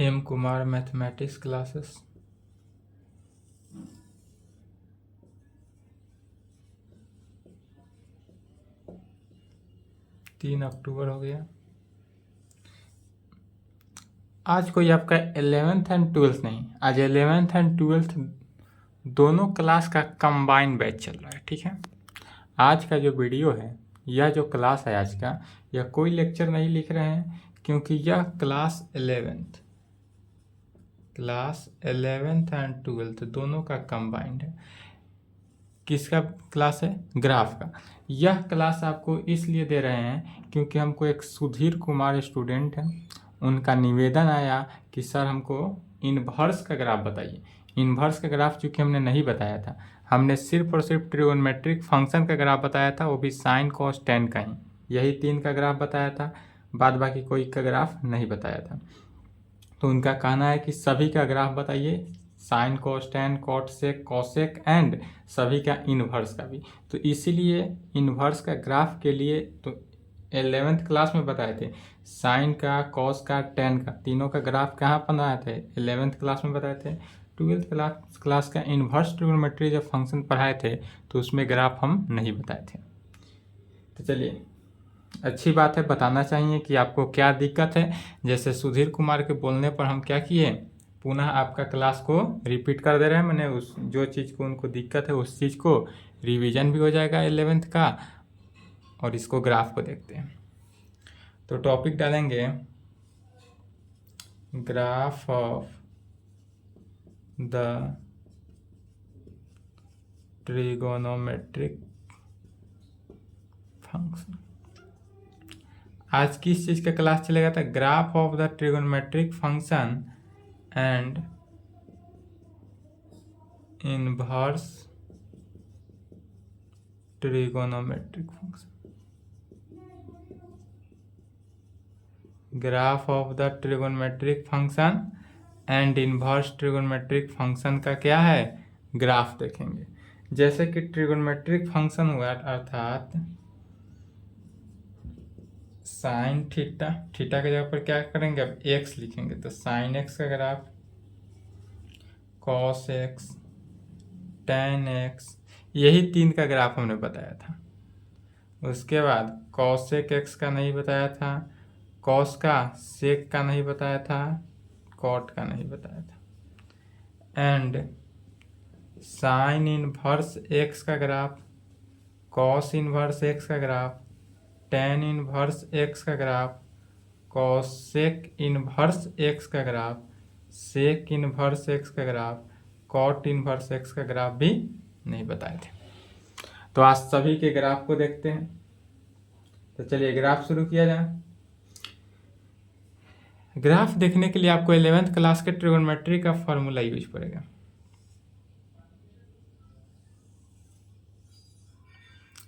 M Kumar mathematics classes. तीन अक्टूबर हो गया। आज कोई आपका 11th एंड 12th नहीं, आज 11th एंड 12th दोनों क्लास का कंबाइन बैच चल रहा है। ठीक है, आज का जो वीडियो है, यह जो क्लास है आज का, यह कोई लेक्चर नहीं लिख रहे हैं, क्योंकि यह क्लास 11th एंड 12th दोनों का कंबाइंड है। किसका क्लास है? ग्राफ का। यह क्लास आपको इसलिए दे रहे हैं क्योंकि हमको एक सुधीर कुमार स्टूडेंट है, उनका निवेदन आया कि सर हमको इन्वर्स का ग्राफ बताइए। इन्वर्स का ग्राफ चूँकि हमने नहीं बताया था, हमने सिर्फ और सिर्फ ट्रिगोनोमेट्रिक फंक्शन का ग्राफ बताया था, वो भी साइन कॉस टेन का ही, यही तीन का ग्राफ बताया था, बाद बाकी कोई का ग्राफ नहीं बताया था। तो उनका कहना है कि सभी का ग्राफ बताइए, sine cos tan cot sec cosec and सभी का इन्वर्स का भी। तो इसीलिए इन्वर्स का ग्राफ के लिए तो 11th क्लास में बताए थे, साइन का कॉस का टेन का तीनों का ग्राफ कहाँ बनाए थे? 11th क्लास में बताए थे। 12th क्लास का इन्वर्स ट्रिगोनोमेट्री जब फंक्शन पढ़ाए थे तो उसमें ग्राफ हम नहीं बताए थे। तो चलिए, अच्छी बात है, बताना चाहिए कि आपको क्या दिक्कत है। जैसे सुधीर कुमार के बोलने पर हम क्या किए, पुनः आपका क्लास को रिपीट कर दे रहे हैं। मैंने उस जो चीज़ को उनको दिक्कत है उस चीज़ को रिवीजन भी हो जाएगा 11th का, और इसको ग्राफ को देखते हैं। तो टॉपिक डालेंगे graph of the trigonometric function. आज किस चीज़ का क्लास चलेगा था? Graph of the trigonometric function and inverse trigonometric function. Graph of the trigonometric function and inverse trigonometric function का क्या है? ग्राफ देखेंगे। जैसे कि ट्रिगोनोमेट्रिक फंक्शन हुआ, अर्थात साइन थीटा, थीटा के जगह पर क्या करेंगे? अब एक्स लिखेंगे, तो साइन एक्स का graph, cos x, ten x, यही तीन का ग्राफ हमने बताया था। उसके बाद कॉसेक एक्स का नहीं बताया था, कॉस का, सेक का नहीं बताया था, कॉट का नहीं बताया था, एंड साइन इनवर्स एक्स का ग्राफ, कॉस इनवर्स एक्स का ग्राफ, टेन इनवर्स एक्स का ग्राफ, कॉसेक इनवर्स एक्स का ग्राफ, सेक इनवर्स एक्स का ग्राफ, कॉट इनवर्स एक्स का ग्राफ भी नहीं बताए थे। तो आज सभी के ग्राफ को देखते हैं। तो चलिए ग्राफ शुरू किया जाए। ग्राफ देखने के लिए आपको 11th क्लास के ट्रिगोनोमेट्री का फॉर्मूला यूज पड़ेगा।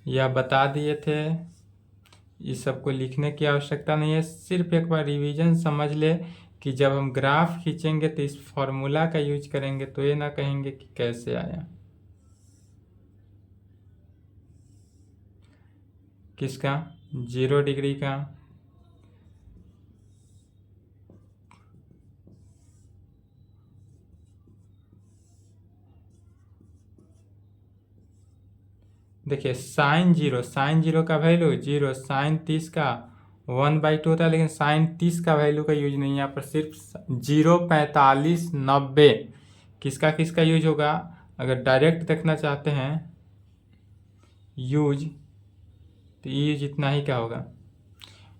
यह बता दिए थे, इस सबको लिखने की आवश्यकता नहीं है, सिर्फ एक बार रिवीजन समझ ले कि जब हम ग्राफ खींचेंगे तो इस फॉर्मूला का यूज करेंगे, तो ये ना कहेंगे कि कैसे आया। किसका? 0 डिग्री का, देखिए साइन जीरो का वैल्यू 0, साइन 30 का 1/2 होता है, लेकिन साइन 30 का वैल्यू का यूज नहीं, यहाँ पर सिर्फ 0, 45, 90 किसका यूज होगा? अगर डायरेक्ट देखना चाहते हैं यूज, तो यूज इतना ही का होगा,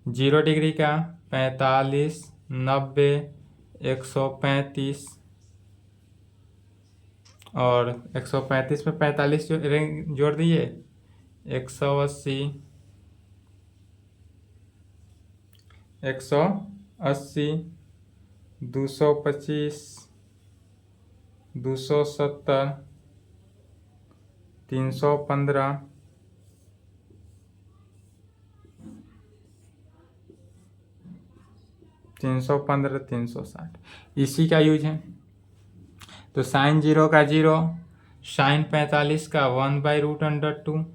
0 डिग्री का, 45, 90, 135, और 135 में 45 जोड़ दिए 180, 180, 225, 270, 315, 315, 360, इसी का यूज है। तो साइन 0 का 0, साइन 45 का 1/√2,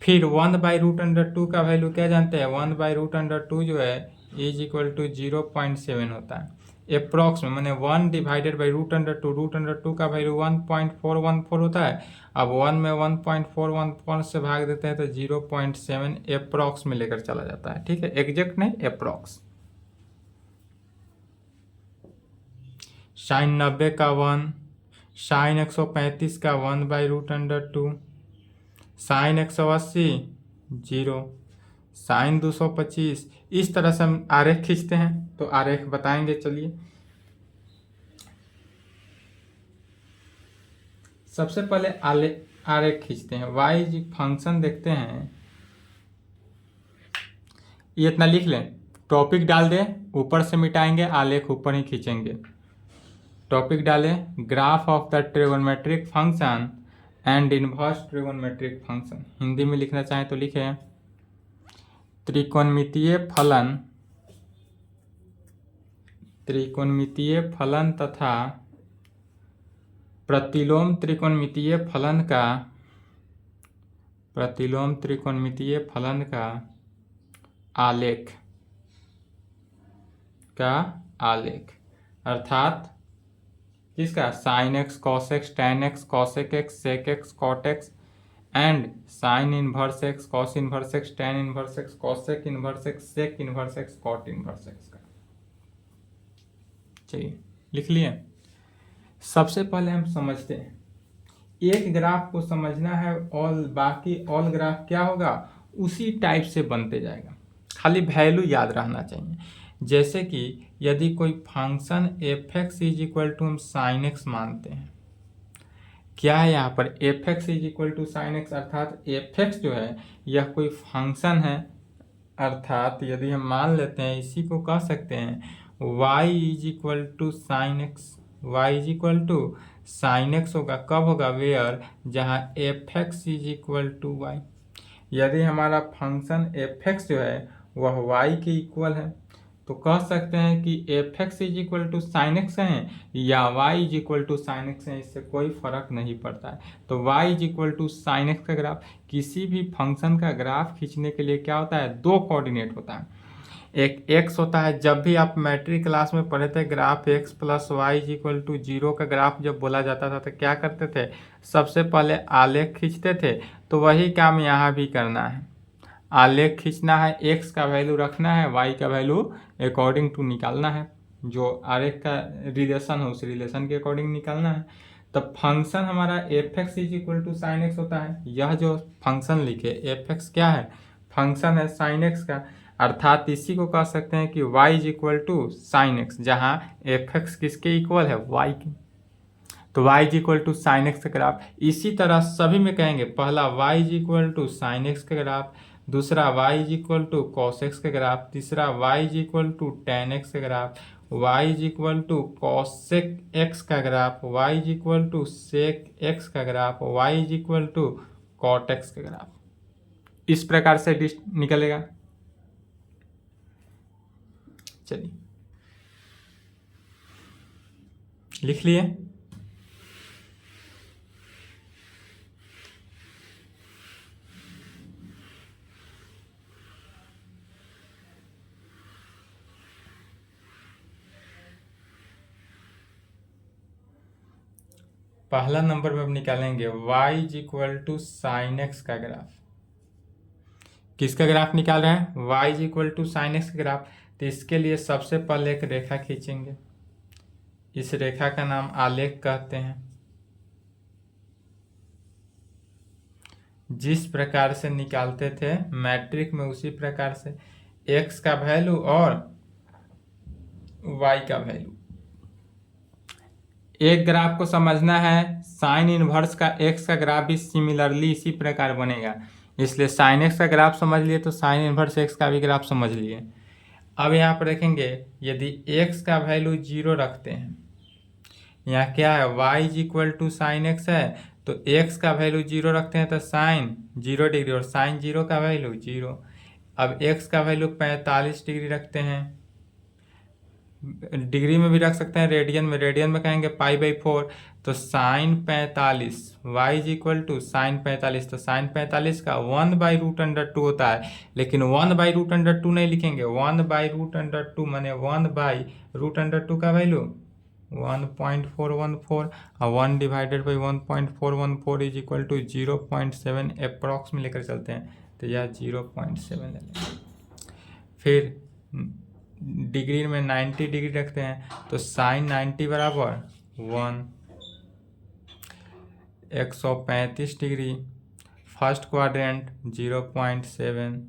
फिर 1/√2 का वैल्यू क्या जानते हैं? 1/√2 जो है इज इक्वल टू 0.7 होता है। अप्रॉक्स में, मैंने 1 डिवाइडेड बाई √√2 का वैल्यू 1.414 होता है। अब 1 में 1.414 से भाग देते हैं तो 0.7 अप्रॉक्स में लेकर चला जाता है। ठीक है, एग्जैक्ट नहीं, अप्रॉक्स। साइन 90 का 1, साइन 135 का 1/√2, साइन 180 0, साइन 225। इस तरह से हम आरेख खींचते हैं। तो आरेख बताएंगे, चलिए। सबसे पहले आरेख खींचते हैं। वाई जी फंक्शन देखते हैं, ये इतना लिख लें, टॉपिक डाल दें, ऊपर से मिटाएंगे, आलेख ऊपर ही खींचेंगे। टॉपिक डालें, graph of the trigonometric function and inverse trigonometric function. Hindi में लिखना चाहें तो लिखें, त्रिकोणमितीय फलन तथा प्रतिलोम त्रिकोणमितीय फलन का आलेख अर्थात किसका, sine x cos x tan x cosec x sec x cot x and sine inverse x cos inverse x tan inverse x cosec inverse x sec inverse x cot inverse x का। चलिए लिख लिए। सबसे पहले हम समझते हैं, एक ग्राफ को समझना है और बाकी ऑल ग्राफ क्या होगा, उसी टाइप से बनते जाएगा। खाली वैल्यू याद रहना चाहिए। जैसे कि यदि कोई function f x is equal to हम साइन एक्स मानते हैं, क्या है यहाँ पर f x is equal to sine x, अर्थात एफ एक्स जो है यह कोई फंक्शन है। अर्थात यदि हम मान लेते हैं, इसी को कह सकते हैं y is equal to sine x, y is equal to sine x होगा। कब होगा, वेयर, जहाँ f x is equal to y. यदि हमारा फंक्शन एफ एक्स जो है वह y के इक्वल है, तो कह सकते हैं कि f x is equal to sine x है या y is equal to sine x है, इससे कोई फर्क नहीं पड़ता है। तो y is equal to sine x का ग्राफ, किसी भी फंक्शन का ग्राफ खींचने के लिए क्या होता है, दो कोऑर्डिनेट होता है। एक x होता है, जब भी आप मैट्रिक क्लास में पढ़े थे, graph x plus y is equal to 0 का ग्राफ जब बोला जाता था तो क्या करते थे, सबसे पहले आलेख खींचते थे। तो वही काम यहाँ भी करना है, आलेख खींचना है, x का वैल्यू रखना है, y का वैल्यू अकॉर्डिंग टू निकालना है, जो आरेख का रिलेशन हो उस रिलेशन के अकॉर्डिंग निकालना है। तब फंक्शन हमारा f x is equal to sine x होता है। यह जो फंक्शन लिखे एफ एक्स क्या है, फंक्शन है साइन एक्स का, अर्थात इसी को कह सकते हैं कि y is equal to sine x, जहाँ एफ एक्स किसके इक्वल है, y के। तो y is equal to sine x का ग्राफ। इसी तरह सभी में कहेंगे, पहला y is equal to sine x का ग्राफ, दूसरा y is equal to cos x का ग्राफ, तीसरा y is equal to tan x का graph, y is equal to cosec x का graph, y is equal to sec x का graph, y is equal to cot x का graph. इस प्रकार से निकलेगा। चलिए लिख लिए। पहला नंबर में अब निकालेंगे y is equal to sine x का ग्राफ। किसका ग्राफ निकाल रहे हैं, y is equal to sine x का ग्राफ। तो इसके लिए सबसे पहले एक रेखा खींचेंगे, इस रेखा का नाम आलेख कहते हैं। जिस प्रकार से निकालते थे मैट्रिक में, उसी प्रकार से x का वैल्यू और y का वैल्यू। एक ग्राफ को समझना है, साइन इनवर्स का x का ग्राफ भी सिमिलरली इसी प्रकार बनेगा। इसलिए साइन x का ग्राफ समझ लिए तो साइन इनवर्स x का भी ग्राफ समझ लिए। अब यहाँ पर देखेंगे, यदि x का वैल्यू 0 रखते हैं, यहाँ क्या है y is equal to sine x है, तो x का वैल्यू 0 रखते हैं तो साइन 0 डिग्री और साइन 0 का वैल्यू 0। अब x का वैल्यू 45 डिग्री रखते हैं डिग्री में भी रख सकते हैं, रेडियन में कहेंगे π/4। तो sine 45 y is equal to sine 45, तो साइन 45 का 1/√2 होता है, लेकिन 1/√2 नहीं लिखेंगे, 1/√2 माने 1/√2 का वैल्यू 1.414 और 1/1.414 इज इक्वल टू 0.7 अप्रॉक्स में लेकर चलते हैं, तो यह 0.7 ले लेंगे। फिर डिग्री में 90 डिग्री रखते हैं, तो साइन 90 बराबर 1, 135 डिग्री, फर्स्ट क्वाड्रेंट 0.7।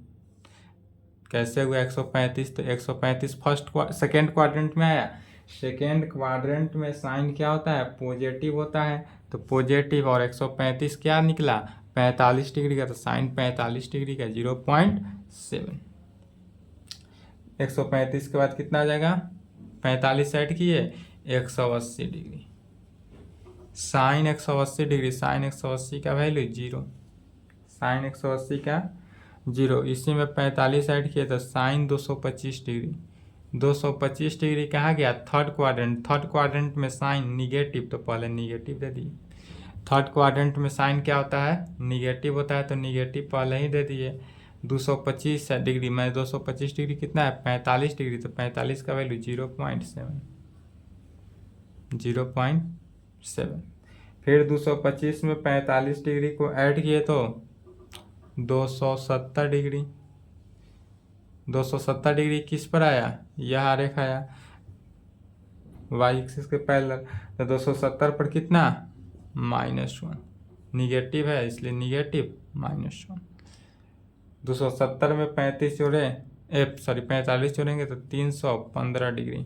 कैसे हुआ 135? तो 135 सेकेंड क्वाड्रेंट में आया। सेकेंड क्वाड्रेंट में साइन क्या होता है? पॉजिटिव होता है, तो पॉजिटिव, और 135 क्या निकला? 45 डिग्री का, तो साइन 45 डिग्री का 0.7। 135 के बाद कितना आ जाएगा? 45 ऐड किए 180 डिग्री, साइन 180 डिग्री, साइन 180 का वैल्यू 0, साइन 180 का 0। इसी में 45 ऐड किए तो साइन 225 डिग्री, 225 डिग्री कहाँ गया? थर्ड क्वाड्रेंट में साइन निगेटिव, तो पहले निगेटिव दे दिए। थर्ड क्वाड्रेंट में साइन क्या होता है? निगेटिव होता है, तो निगेटिव पहले ही दे दिए। 225 डिग्री में 225 डिग्री कितना है? 45 डिग्री, तो 45 का वैल्यू 0.7। फिर 225 में 45 डिग्री को ऐड किए तो 270 डिग्री। 270 डिग्री किस पर आया? यह आरेख आया वाई एक्सिस के पैरेलल, तो 270 पर कितना? -1, निगेटिव है इसलिए निगेटिव -1। 270 में 45 जोड़ेंगे तो 315 डिग्री,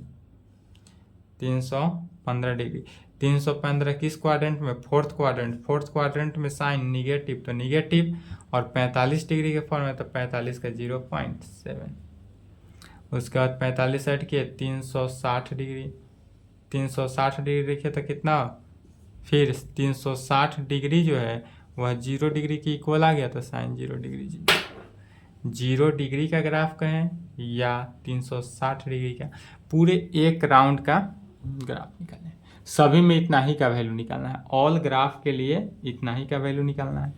315 डिग्री। 315 किस क्वाड्रेंट में? फोर्थ क्वाड्रेंट में साइन निगेटिव, तो निगेटिव, और 45 डिग्री के फॉर्म में, तो 45 का 0.7। उसके बाद 45 ऐड किए 360 डिग्री, 360 डिग्री देखिए तो कितना? फिर 360 डिग्री जो है वह 0 डिग्री की इक्वल आ गया, तो साइन 0 डिग्री 0 डिग्री का ग्राफ कहें या 360 डिग्री का, पूरे एक राउंड का ग्राफ निकालें। सभी में इतना ही का वैल्यू निकालना है, ऑल ग्राफ के लिए इतना ही का वैल्यू निकालना है।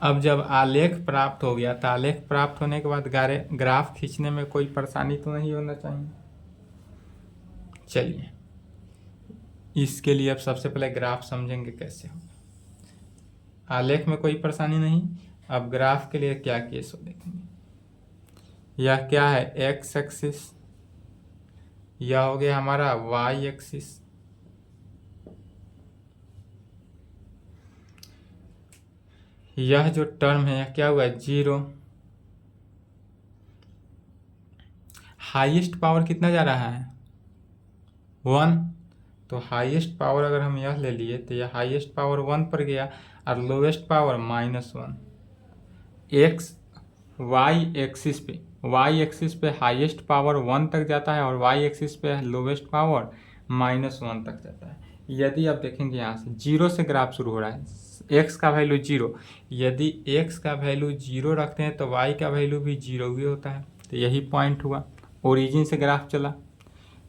अब जब आलेख प्राप्त हो गया, तो आलेख प्राप्त होने के बाद ग्राफ खींचने में कोई परेशानी तो नहीं होना चाहिए। चलिए इसके लिए अब सबसे पहले ग्राफ समझेंगे कैसे हो। आलेख में कोई परेशानी नहीं, अब ग्राफ के लिए क्या केस हो देखेंगे। यह क्या है? एक्स एक्सिस, यह हो गया हमारा वाई एक्सिस, यह जो टर्म है यह क्या हुआ? 0। हाईएस्ट पावर कितना जा रहा है? 1, तो हाईएस्ट पावर अगर हम यह ले लिए तो यह हाईएस्ट पावर 1 पर गया और लोवेस्ट पावर -1। वाई एक्सिस पे हाईएस्ट पावर 1 तक जाता है और वाई एक्सिस पे लोवेस्ट पावर -1 तक जाता है। यदि आप देखेंगे यहाँ से 0 से ग्राफ शुरू हो रहा है, x का वैल्यू 0, यदि x का वैल्यू 0 रखते हैं तो y का वैल्यू भी 0 ही होता है, तो यही पॉइंट हुआ। ओरिजिन से ग्राफ चला,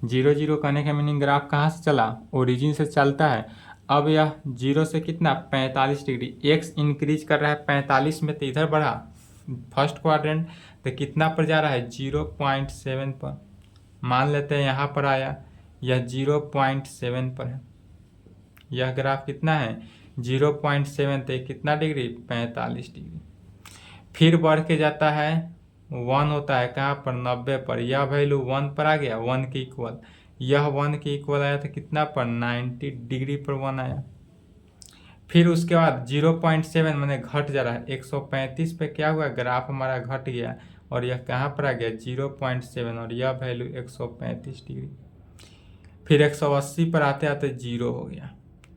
0 0 कहने का मीनिंग ग्राफ कहाँ से चला? ओरिजिन से चलता है। अब यह 0 से कितना? 45 डिग्री, x इंक्रीज कर रहा है 45 में, तो इधर बढ़ा फर्स्ट क्वाड्रेंट, तो कितना पर जा रहा है? 0.7 पर। मान लेते हैं यहाँ पर आया, यह 0.7 पर है। यह ग्राफ कितना है? 0.7, तो कितना डिग्री? 45 डिग्री। फिर बढ़ के जाता है 1 होता है कहाँ पर? 90 पर। यह वैल्यू 1 पर आ गया, 1 के इक्वल। यह 1 के इक्वल आया तो कितना पर? 90 डिग्री पर 1 आया। फिर उसके बाद 0.7 मैंने घट जा रहा है, 135 पे क्या हुआ? ग्राफ हमारा घट गया और यह कहाँ पर आ गया? 0.7, और यह वैल्यू 135 डिग्री। फिर 180 पर आते आते 0 हो गया।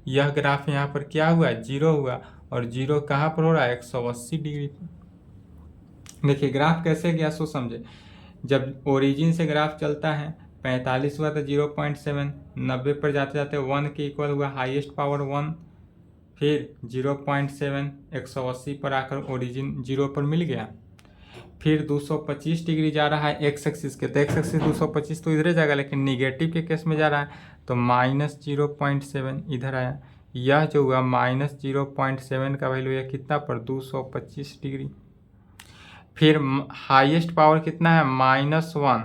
यह ग्राफ यहाँ पर क्या हुआ? 0 हुआ, और 0 कहाँ पर हो रहा है? 180 डिग्री पर। देखिए ग्राफ कैसे गया सो समझे। जब ओरिजिन से ग्राफ चलता है 45 हुआ तो 0.7, 90 पर जाते जाते 1 के इक्वल हुआ, हाईएस्ट पावर 1, फिर 0.7, 180 पर आकर ओरिजिन 0 पर मिल गया। फिर 225 डिग्री जा रहा है एक्स एक्सिस के, तो एक्स एक्सिस 225 तो इधर जाएगा, लेकिन निगेटिव के केस में जा रहा है तो -0.7 इधर आया। यह जो हुआ -0.7 का वैल्यू है कितना पर 225 डिग्री। फिर हाईएस्ट पावर कितना है -1,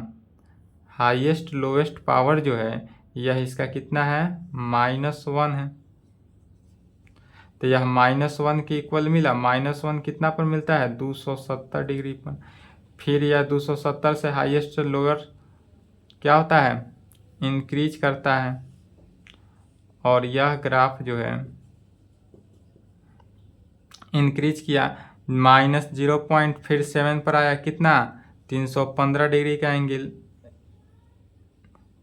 हाईएस्ट लोएस्ट पावर जो है यह इसका कितना है -1 है, तो यह -1 के इक्वल मिला। -1 कितना पर मिलता है 270 डिग्री पर। फिर यह 270 से हाईएस्ट लोअर क्या होता है इंक्रीज करता है, और यह ग्राफ जो है इंक्रीज किया -0.7 पर आया कितना 315 डिग्री का एंगल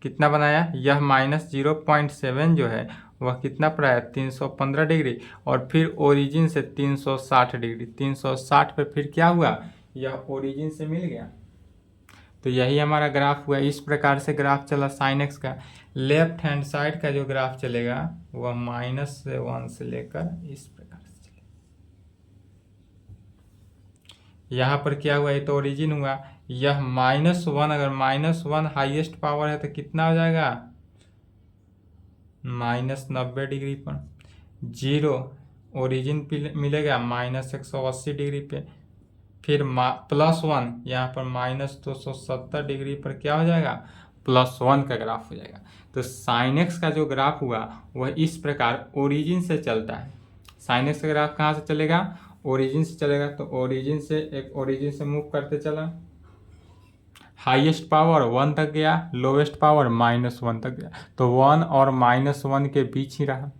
कितना बनाया, यह -0.7 जो है वह कितना पर आया 315 डिग्री, और फिर ओरिजिन से 360 डिग्री, 360 पर फिर क्या हुआ यह ओरिजिन से मिल गया। तो यही हमारा ग्राफ हुआ। इस प्रकार से ग्राफ चला साइन एक्स का। लेफ्ट हैंड साइड का जो ग्राफ चलेगा वह -1 से लेकर इस प्रकार से चलेगा। यहाँ पर क्या हुआ, ये तो ओरिजिन हुआ। यह -1, अगर -1 हाईएस्ट पावर है तो कितना हो जाएगा -90 डिग्री पर। 0 ओरिजिन मिलेगा -180 डिग्री पे। फिर +1 यहाँ पर -270 डिग्री पर क्या हो जाएगा +1 का ग्राफ हो जाएगा। तो साइन एक्स का जो ग्राफ हुआ वह इस प्रकार ओरिजिन से चलता है। साइन एक्स का ग्राफ कहाँ से चलेगा ओरिजिन से चलेगा, तो ओरिजिन से मूव करते चला, हाईएस्ट पावर 1 तक गया, लोवेस्ट पावर -1 तक गया, तो 1 और -1 के बीच ही रहा।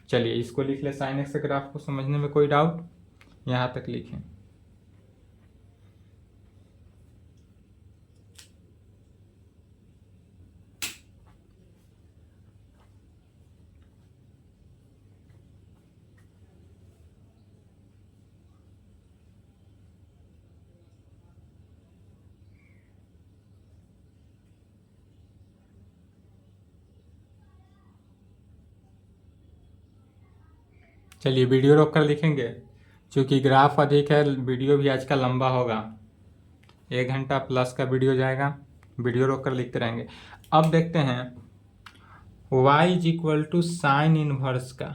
चलिए इसको लिख ले, साइन एक्स के ग्राफ को समझने में कोई डाउट, यहाँ तक लिखें। चलिए वीडियो रोक कर लिखेंगे, क्योंकि ग्राफ अधिक है, वीडियो भी आज का लंबा होगा, 1 घंटा प्लस का वीडियो जाएगा। वीडियो रोक कर लिखते रहेंगे। अब देखते हैं y = साइन इनवर्स का,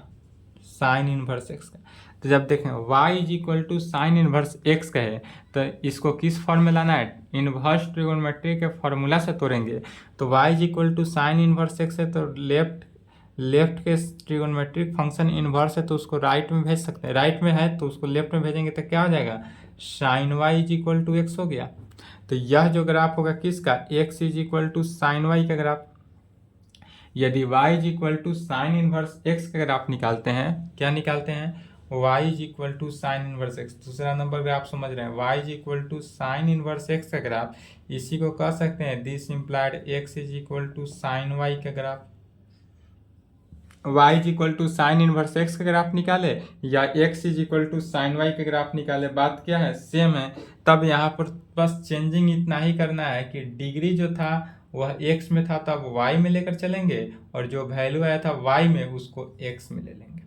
साइन इनवर्स x का। तो जब देखें y = साइन इनवर्स x का है तो इसको किस फॉर्म में लाना है, इनवर्स ट्रिगोनोमेट्री के फॉर्मूला से तोड़ेंगे। तो y = साइन इनवर्स x है, तो लेफ्ट के ट्रिगोनोमेट्रिक फंक्शन इनवर्स है तो उसको राइट में भेज सकते हैं, राइट में है तो उसको लेफ्ट में भेजेंगे तो क्या हो जाएगा साइन y = x हो गया। तो यह जो ग्राफ होगा किसका x = साइन y का ग्राफ। यदि y = साइन इनवर्स x का ग्राफ निकालते हैं, क्या निकालते हैं y = साइन इनवर्स x, दूसरा नंबर ग्राफ समझ रहे हैं, y = साइन इनवर्स x का ग्राफ, इसी को कह सकते हैं this implied x = sine y का graph. y = sine inverse x का ग्राफ निकाले या x = साइन y का ग्राफ निकाले, बात क्या है सेम है। तब यहाँ पर बस चेंजिंग इतना ही करना है कि डिग्री जो था वह x में था तब y में लेकर चलेंगे, और जो वैल्यू आया था y में उसको x में ले लेंगे।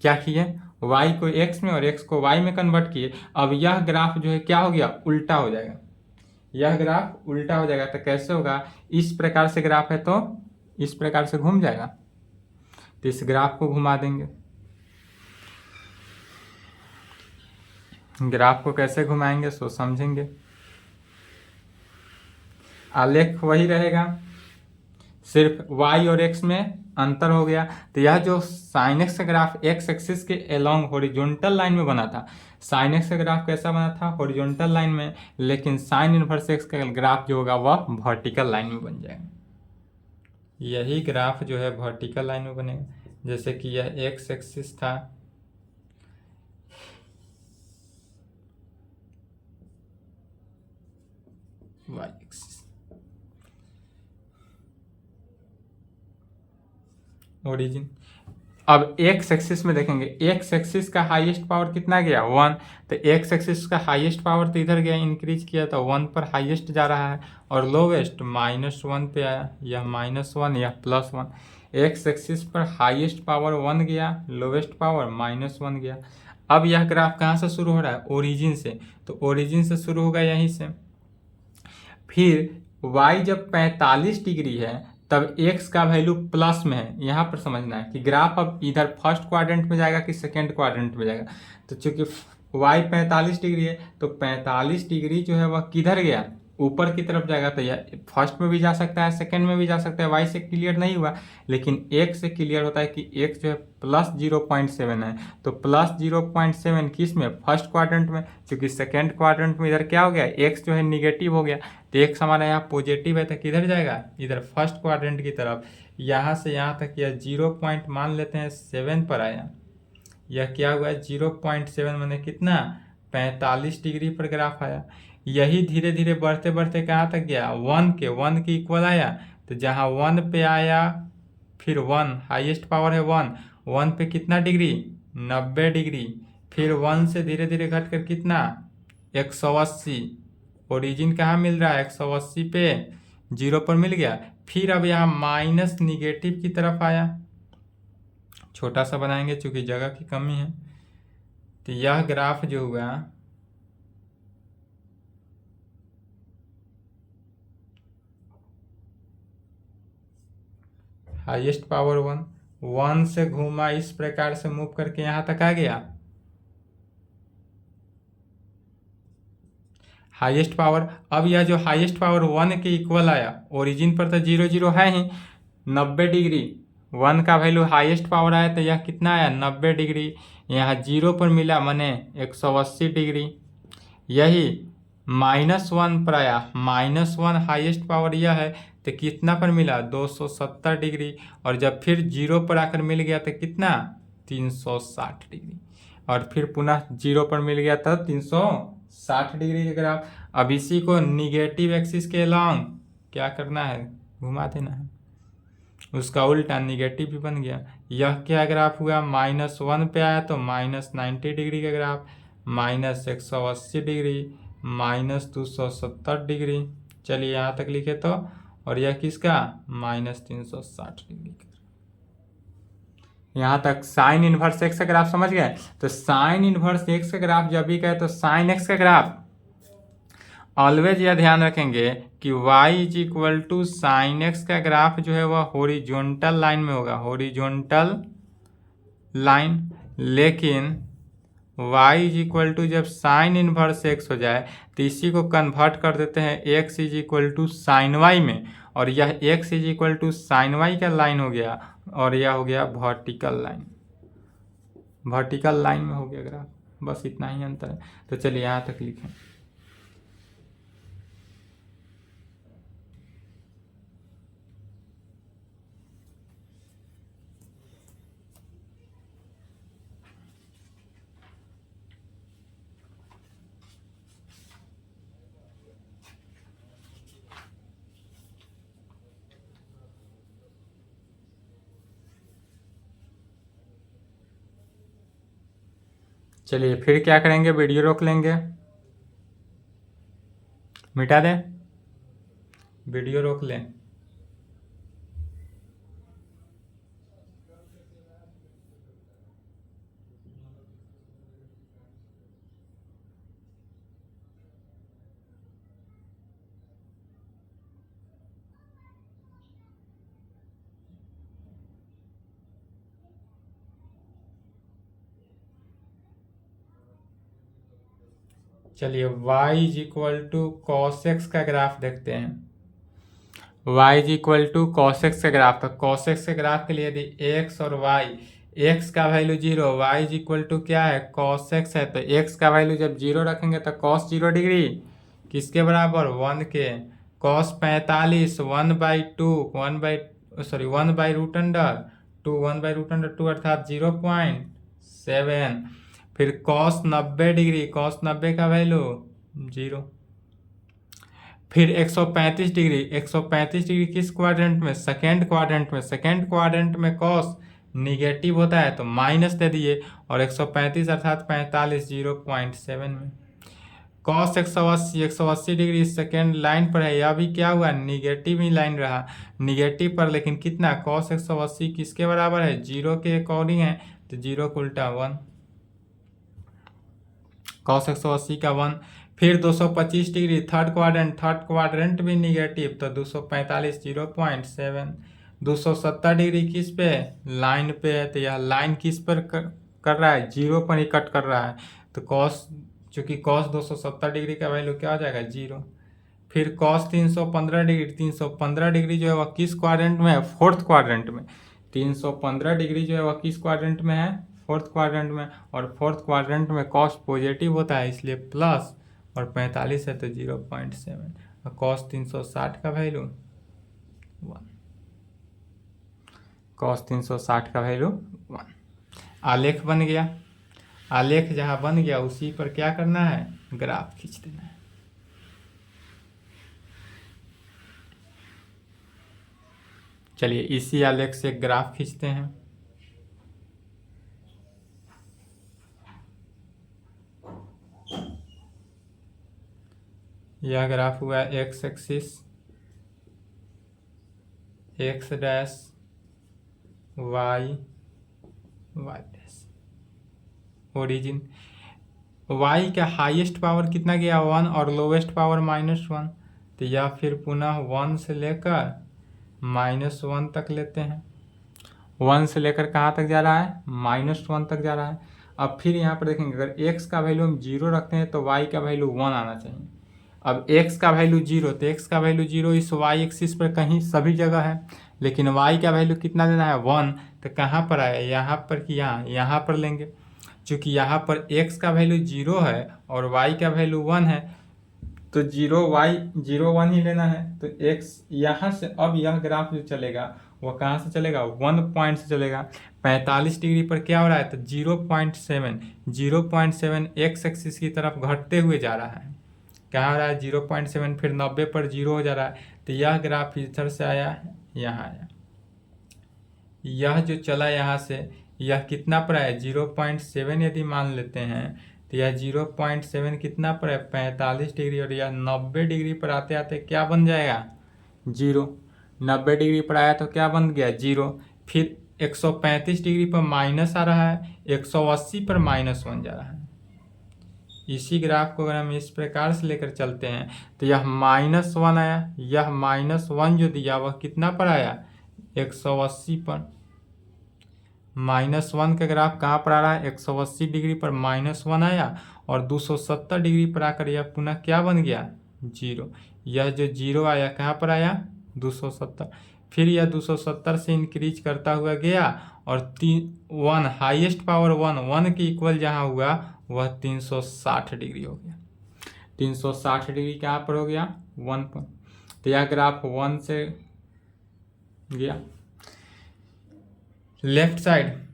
क्या किए y को x में और x को y में कन्वर्ट किए। अब यह ग्राफ जो है क्या हो गया उल्टा हो जाएगा, यह ग्राफ उल्टा हो जाएगा। तो कैसे होगा, इस प्रकार से ग्राफ है तो इस प्रकार से घूम जाएगा, तो इस ग्राफ को घुमा देंगे। ग्राफ को कैसे घुमाएंगे सो समझेंगे, आलेख वही रहेगा, सिर्फ y और x में अंतर हो गया। तो यह जो साइन एक्स का ग्राफ x एक्सिस के अलोंग हॉरिजॉन्टल लाइन में बना था, साइन एक्स का ग्राफ कैसा बना था हॉरिजॉन्टल लाइन में, लेकिन साइन इनवर्स x का ग्राफ जो होगा वह वर्टिकल लाइन में बन जाएगा। यही ग्राफ जो है वर्टिकल लाइन में बनेगा, जैसे कि यह x एक्सिस था, y एक्सिस, ओरिजिन। अब x एक्सिस में देखेंगे, x एक्सिस का हाईएस्ट पावर कितना गया 1, तो x एक्सिस का हाईएस्ट पावर तो इधर गया इंक्रीज किया तो 1 पर हाईएस्ट जा रहा है, और लोवेस्ट -1 पे आया, यह -1 या +1। x एक्सिस पर हाईएस्ट पावर 1 गया, लोवेस्ट पावर -1 गया। अब यह ग्राफ कहाँ से शुरू हो रहा है? ओरिजिन से। तो ओरिजिन से शुरू होगा यहीं से। फिर y जब 45 डिग्री है तब x का वैल्यू प्लस में है। यहाँ पर समझना है कि ग्राफ अब इधर फर्स्ट क्वाड्रेंट में जाएगा कि सेकेंड क्वाड्रेंट में जाएगा। तो चूंकि y 45 डिग्री है तो 45 डिग्री जो है वह किधर गया? ऊपर की तरफ जाएगा। तो यह फर्स्ट में भी जा सकता है, सेकंड में भी जा सकता है। y से क्लियर नहीं हुआ, लेकिन x से क्लियर होता है कि x जो है प्लस 0.7 है। तो प्लस 0.7 किस में? फर्स्ट क्वाड्रेंट में। क्योंकि सेकंड क्वाड्रेंट में इधर क्या हो गया? x जो है निगेटिव हो गया। तो x हमारा यहाँ पॉजिटिव है तो किधर जाएगा? इधर फर्स्ट क्वाड्रेंट की तरफ। यहाँ से यहाँ तक यह 0 पॉइंट मान लेते हैं 7 पर आया। यह क्या हुआ है? 0.7 मैंने कितना? 45 डिग्री पर ग्राफ आया। यही धीरे धीरे बढ़ते बढ़ते कहाँ तक गया? 1 के इक्वल आया। तो जहाँ 1 पे आया, फिर 1 हाईएस्ट पावर है 1 पे कितना डिग्री? 90 डिग्री। फिर 1 से धीरे धीरे घट कर कितना? 180। ओरिजिन कहाँ मिल रहा है? 180 पे 0 पर मिल गया। फिर अब यहाँ माइनस निगेटिव की तरफ आया। छोटा सा बनाएंगे चूंकि जगह की कमी है। तो यह ग्राफ जो हुआ हाईएस्ट पावर 1 से घूमा इस प्रकार से मूव करके यहाँ तक आ गया। हाईएस्ट पावर, अब यह जो हाईएस्ट पावर 1 के इक्वल आया, ओरिजिन पर तो 0 0 है ही, 90 डिग्री 1 का वैल्यू हाईएस्ट पावर आया तो यह कितना आया? 90 डिग्री। यहाँ 0 पर मिला माने 180 डिग्री। यही -1 पर आया, -1 हाईएस्ट पावर यह है तो कितना पर मिला? 270 डिग्री। और जब फिर 0 पर आकर मिल गया तो कितना? 360 डिग्री। और फिर पुनः 0 पर मिल गया तो 360 डिग्री के ग्राफ। अब इसी को निगेटिव एक्सिस के लॉन्ग क्या करना है? घुमा देना है। उसका उल्टा निगेटिव भी बन गया। यह क्या ग्राफ हुआ? -1 पे आया तो -90 डिग्री का ग्राफ, -180 डिग्री, -270 डिग्री। चलिए यहाँ तक लिखे तो। और यह किसका? -360 डिग्री का। यहाँ तक साइन इनवर्स एक्स का ग्राफ समझ गए? तो साइन इनवर्स एक्स का ग्राफ जब भी कहे तो साइन एक्स का ग्राफ ऑलवेज यह ध्यान रखेंगे कि y is equal to sine x का ग्राफ जो है वह हॉरिजॉन्टल लाइन में होगा, हॉरिजॉन्टल लाइन। लेकिन y इज इक्वल टू जब साइन इनवर्स एक्स हो जाए तो इसी को कन्वर्ट कर देते हैं x is equal to sine y में। और यह x is equal to sine y का लाइन हो गया और यह हो गया वर्टिकल लाइन। वर्टिकल लाइन में हो गया ग्राफ। बस इतना ही अंतर है। तो चलिए यहाँ तक लिखें। चलिए फिर क्या करेंगे? वीडियो रोक लेंगे, मिटा दें, वीडियो रोक लें। चलिए y is equal to cos x का ग्राफ देखते हैं। y is equal to cos x का ग्राफ। तो कॉस एक्स के ग्राफ के लिए यदि x और y, x का value 0, y is equal to क्या है? कॉस एक्स है। तो x का वैल्यू जब 0 रखेंगे तो कॉस 0 डिग्री किसके बराबर? 1 के। कॉस 45 1/2 1/√2 अर्थात 0.7। फिर कॉस 90 डिग्री, कॉस 90 का वैल्यू 0। फिर 135 डिग्री, 135 डिग्री किस क्वाड्रेंट में? सेकेंड क्वाड्रेंट में। सेकेंड क्वाड्रेंट में कॉस निगेटिव होता है तो माइनस दे दिए। और 135 अर्थात 45 0.7 में। कॉस 180 डिग्री सेकेंड लाइन पर है, यह भी क्या हुआ? निगेटिव ही लाइन रहा, निगेटिव पर। लेकिन कितना? कॉस 180 किसके बराबर है? 0 के अकॉर्डिंग है तो 0 को उल्टा 1। कॉस 180 का 1, फिर 225 डिग्री थर्ड क्वाड्रेंट भी निगेटिव तो 245 0.7, 270 डिग्री किस पे लाइन पे है, तो यह लाइन किस पर कर रहा है, जीरो पर ही कट कर रहा है, तो कॉस चूंकि कॉस 270 डिग्री का वैल्यू क्या हो जाएगा, जीरो। फिर कॉस 315 डिग्री जो है वह किस क्वाड्रेंट में है, फोर्थ क्वाड्रेंट में। 315 डिग्री जो है वह किस क्वाड्रेंट में है, फोर्थ क्वाड्रेंट में, और फोर्थ क्वाड्रेंट में कॉस पॉजिटिव होता है इसलिए प्लस, और 45 है तो 0.7, और कॉस 360 का वैल्यू 1, कॉस 360 का वैल्यू 1। आलेख बन गया। आलेख जहाँ बन गया उसी पर क्या करना है, ग्राफ खींच देना है। चलिए इसी आलेख से ग्राफ खींचते हैं। यह ग्राफ हुआ x axis, x dash, y dash, origin. y का हाईएस्ट पावर कितना गया, 1, और लोवेस्ट पावर -1, तो यह फिर पुनः 1 से लेकर -1 तक लेते हैं। 1 से लेकर कहाँ तक जा रहा है, -1 तक जा रहा है। अब फिर यहाँ पर देखेंगे अगर x का वैल्यू हम 0 रखते हैं तो y का वैल्यू 1 आना चाहिए। अब x का वैल्यू 0, तो x का वैल्यू 0 इस y एक्सिस पर कहीं सभी जगह है, लेकिन y का वैल्यू कितना देना है, 1, तो कहाँ पर आया, यहाँ पर कि यहाँ पर लेंगे। चूँकि यहाँ पर x का वैल्यू 0 है और y का वैल्यू 1 है, तो 0 1 ही लेना है। तो x यहाँ से अब यह ग्राफ जो चलेगा वह कहाँ से चलेगा, 1 पॉइंट से चलेगा। 45 डिग्री पर क्या हो रहा है, तो 0.7 एक्स एक्सिस की तरफ घटते हुए जा रहा है। कहाँ हो रहा है, 0.7, फिर 90 पर 0 हो जा रहा है। तो यह ग्राफ इधर से आया, यहाँ आया, यह जो चला यहाँ से, यह कितना पर है, 0.7 यदि मान लेते हैं तो यह 0.7 कितना पर है, 45 डिग्री, और यह 90 डिग्री पर आते आते क्या बन जाएगा, 0। 90 डिग्री पर आया तो क्या बन गया, 0। फिर 135 डिग्री पर माइनस आ रहा है, 180 पर -1 जा रहा है। इसी ग्राफ को अगर हम इस प्रकार से लेकर चलते हैं तो यह -1 आया, यह -1 जो दिया वह कितना पर आया, 180 पर। -1 का ग्राफ कहाँ पर आ रहा है, 180 डिग्री पर -1 आया, और 270 डिग्री पर आकर यह पुनः क्या बन गया, 0। यह जो 0 आया कहाँ पर आया, 270। फिर यह 270 से इंक्रीज करता हुआ गया, और 1 हाईएस्ट पावर 1 के इक्वल जहाँ हुआ वह 360 डिग्री हो गया। 360 डिग्री कहाँ पर हो गया, 1 पर। तो यह ग्राफ 1 से गया। लेफ्ट साइड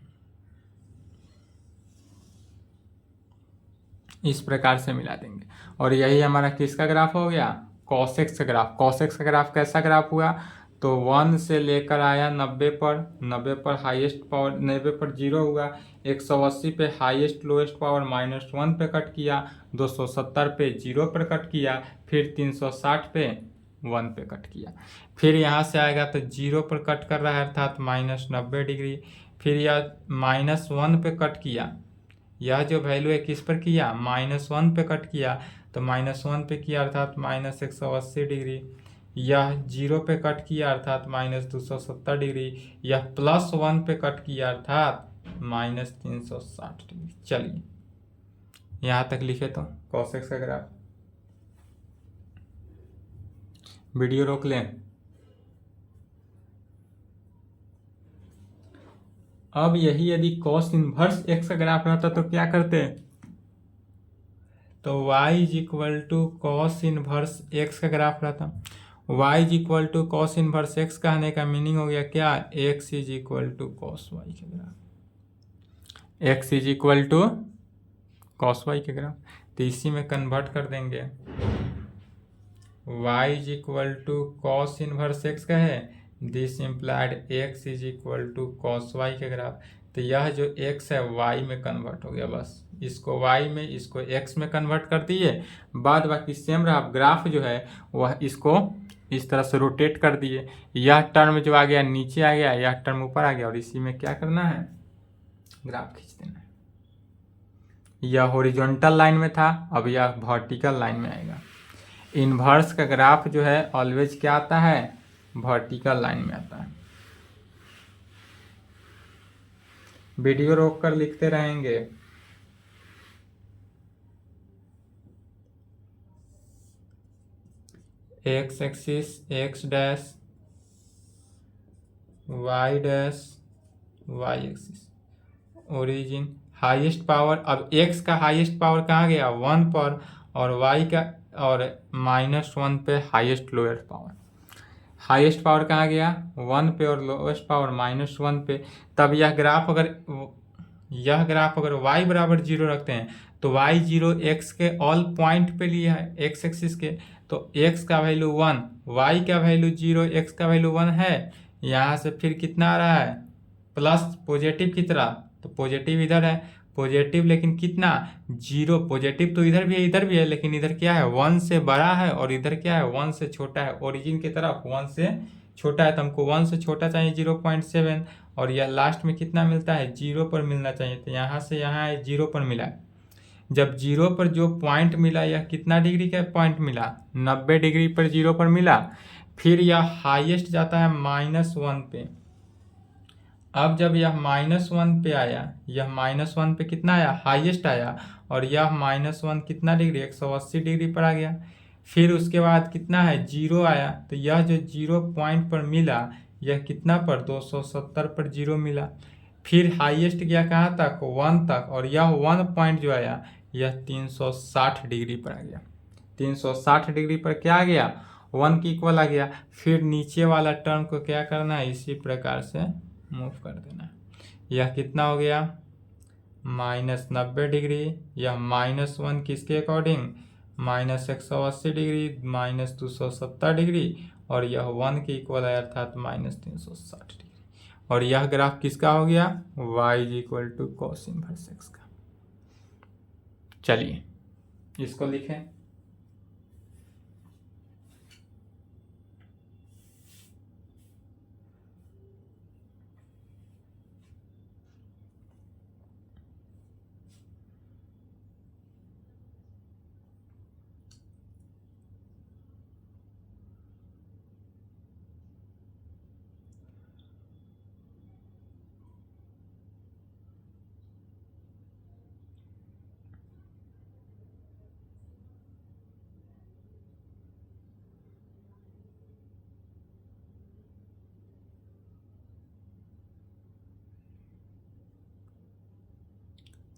इस प्रकार से मिला देंगे, और यही हमारा किसका ग्राफ हो गया, cos x का ग्राफ। cos x का ग्राफ कैसा ग्राफ हुआ, तो 1 से लेकर आया 90 पर हाईएस्ट पावर, 90 पर 0 हुआ, 180 पे हाईएस्ट लोएस्ट पावर -1 पे कट किया, 270 पे 0 पर कट किया, फिर 360 पे 1 पे कट किया। फिर यहाँ से आएगा तो 0 पर कट कर रहा है अर्थात -90 डिग्री, फिर यह -1 पे कट किया, यह जो वैल्यू है किस पर किया, -1 पे कट किया, तो -1 पे किया अर्थात -180 डिग्री, यह 0 पे कट किया अर्थात -270 डिग्री, यह +1 पे कट किया अर्थात -360 डिग्री। चलिए यहाँ तक लिखे तो cos x का ग्राफ। वीडियो रोक लें। अब यही यदि cos इनवर्स x का ग्राफ रहता तो क्या करते, तो y = cos इनवर्स x का ग्राफ रहता। y = cos इनवर्स x कहने का मीनिंग हो गया क्या, x = cos y का ग्राफ, x = cos y का ग्राफ। तो इसी में कन्वर्ट कर देंगे, y = cos इनवर्स x का है, this implied x = cos y का ग्राफ। तो यह जो x है y में कन्वर्ट हो गया, बस इसको y में, इसको x में कन्वर्ट कर दिए, बाद बाकी सेम रहा। ग्राफ जो है वह इसको इस तरह से रोटेट कर दिए, यह टर्म जो आ गया नीचे आ गया, यह टर्म ऊपर आ गया, और इसी में क्या करना है, ग्राफ खींच देना है। यह हॉरिजॉन्टल लाइन में था, अब यह वर्टिकल लाइन में आएगा। इन्वर्स का ग्राफ जो है ऑलवेज क्या आता है, वर्टिकल लाइन में आता है। वीडियो रोक कर लिखते रहेंगे। X axis x dash, y dash y axis, origin highest power. अब एक्स का हाईएस्ट पावर कहाँ गया, 1 पर, और वाई का और -1 पे highest lowest power. Highest power कहाँ गया, 1 पे, और लोएस्ट पावर -1 पे। तब यह ग्राफ अगर y बराबर 0 रखते हैं तो y0 x के ऑल पॉइंट पे लिया है, x एक्सिस के, तो x का वैल्यू 1, y का वैल्यू 0, x का वैल्यू 1 है। यहाँ से फिर कितना आ रहा है, प्लस पॉजिटिव की तरह, तो पॉजिटिव इधर है, पॉजिटिव लेकिन कितना, 0। पॉजिटिव तो इधर भी है, लेकिन इधर क्या है, 1 से बड़ा है, और इधर क्या है, 1 से छोटा है। ओरिजिन की तरफ 1 से छोटा है, तो हमको 1 से छोटा चाहिए 0.7, और यह लास्ट में कितना मिलता है, 0 पर मिलना चाहिए। तो यहाँ से यहाँ 0 पर मिला। जब 0 पर जो पॉइंट मिला, यह कितना डिग्री का पॉइंट मिला, 90 डिग्री पर 0 पर मिला। फिर यह हाईएस्ट जाता है -1 पे। अब जब यह -1 पे आया, यह -1 पे कितना आया, हाईएस्ट आया, और यह -1 कितना डिग्री, 180 डिग्री पर आ गया। फिर उसके बाद कितना है, 0 आया, तो यह जो 0 पॉइंट पर मिला, यह कितना पर, 270 पर 0 मिला। फिर हाईएस्ट गया कहाँ तक, 1 तक, और यह 1 पॉइंट जो आया, यह 360 डिग्री पर आ गया। 360 डिग्री पर क्या आ गया, 1 की इक्वल आ गया। फिर नीचे वाला टर्म को क्या करना है, इसी प्रकार से मूव कर देना। यह कितना हो गया, -90 डिग्री, यह -1 किसके अकॉर्डिंग, -180 डिग्री, -270 डिग्री, और यह 1 के इक्वल है, अर्थात -360 डिग्री। और यह ग्राफ किसका हो गया, y = cos इनवर्स x का। चलिए इसको लिखें।